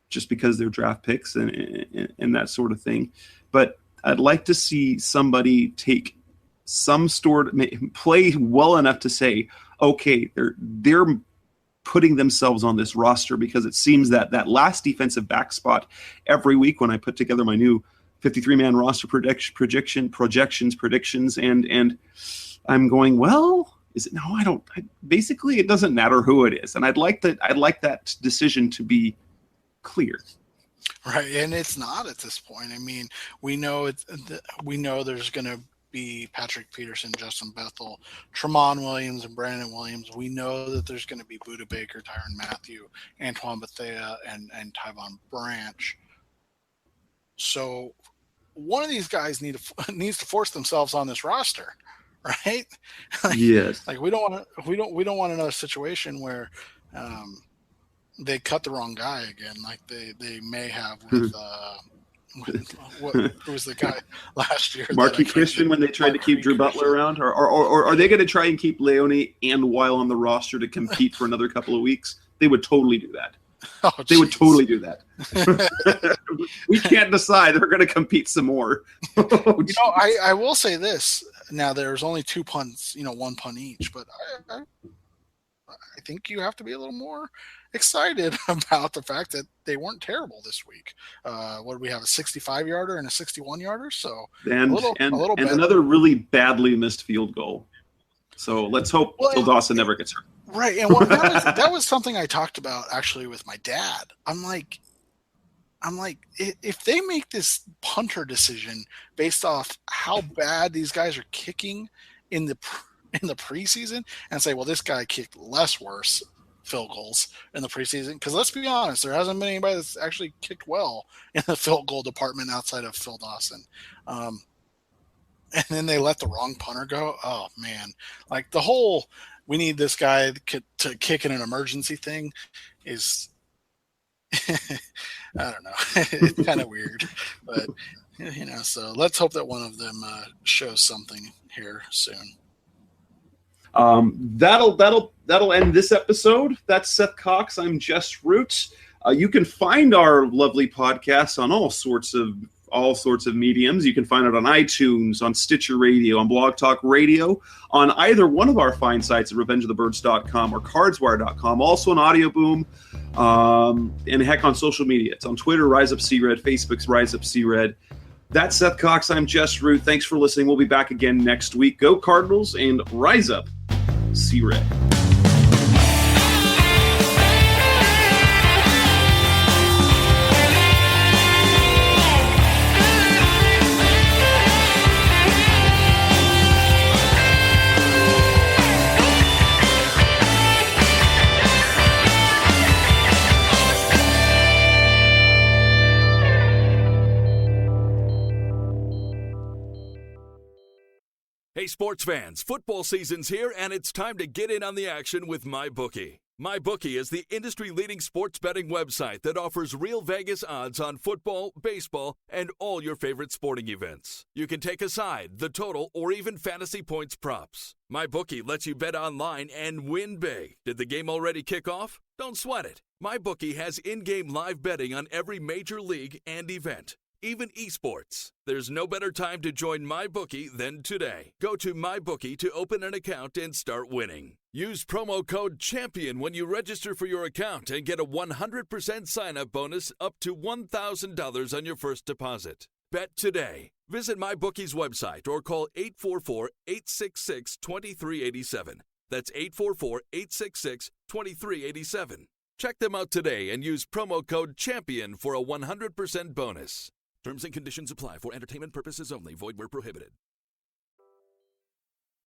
Speaker 2: just because they're draft picks and that sort of thing. But I'd like to see somebody take some play well enough to say, okay, they're putting themselves on this roster, because it seems that last defensive back spot every week when I put together my new 53-man roster predictions, and I'm going, well, is it? No, I don't. Basically, it doesn't matter who it is, and I'd like that decision to be clear.
Speaker 3: Right, and it's not at this point. I mean, we know there's going to be Patrick Peterson, Justin Bethel, Tremont Williams, and Brandon Williams. We know that there's going to be Budda Baker, Tyrann Mathieu, Antoine Bethea, and Tyvon Branch. So one of these guys needs to force themselves on this roster, right?
Speaker 2: Yes.
Speaker 3: Like we don't want another situation where they cut the wrong guy again, like they may have with who was the guy last year?
Speaker 2: Marquis Christian, when they tried to keep Drew Butler around, or are they going to try and keep Leone and Weil on the roster to compete for another couple of weeks? They would totally do that.
Speaker 3: Oh,
Speaker 2: they would totally do that. We can't decide. They're going to compete some more.
Speaker 3: I will say this. Now, there's only 2 punts, 1 punt each, but I think you have to be a little more excited about the fact that they weren't terrible this week. What do we have? A 65-yarder and a 61-yarder. So
Speaker 2: and another really badly missed field goal. So let's hope Phil Dawson never gets hurt.
Speaker 3: Right, and that was something I talked about actually with my dad. I'm like, if they make this punter decision based off how bad these guys are kicking in the preseason, and say, well, this guy kicked less worse field goals in the preseason, because let's be honest, there hasn't been anybody that's actually kicked well in the field goal department outside of Phil Dawson. And then they let the wrong punter go. Oh man, like the whole we need this guy to kick in an emergency thing is I don't know. It's kind of weird, but so let's hope that one of them shows something here soon.
Speaker 2: That'll end this episode. That's Seth Cox. I'm Jess Root. You can find our lovely podcast on all sorts of mediums. You can find it on iTunes, on Stitcher Radio, on Blog Talk Radio, on either one of our fine sites at revengeofthebirds.com or cardswire.com. Also on Audio Boom, and heck, on social media. It's on Twitter, Rise Up C-Red, Facebook's Rise Up C-Red. That's Seth Cox. I'm Jess Root. Thanks for listening. We'll be back again next week. Go Cardinals and Rise Up C-Red.
Speaker 5: Hey, sports fans, football season's here, and it's time to get in on the action with MyBookie. MyBookie is the industry-leading sports betting website that offers real Vegas odds on football, baseball, and all your favorite sporting events. You can take a side, the total, or even fantasy points props. MyBookie lets you bet online and win big. Did the game already kick off? Don't sweat it. MyBookie has in-game live betting on every major league and event. even esports. There's no better time to join MyBookie than today. Go to MyBookie to open an account and start winning. Use promo code CHAMPION when you register for your account and get a 100% sign-up bonus up to $1,000 on your first deposit. Bet today. Visit MyBookie's website or call 844-866-2387. That's 844-866-2387. Check them out today and use promo code CHAMPION for a 100% bonus. Terms and conditions apply for entertainment purposes only. Void where prohibited.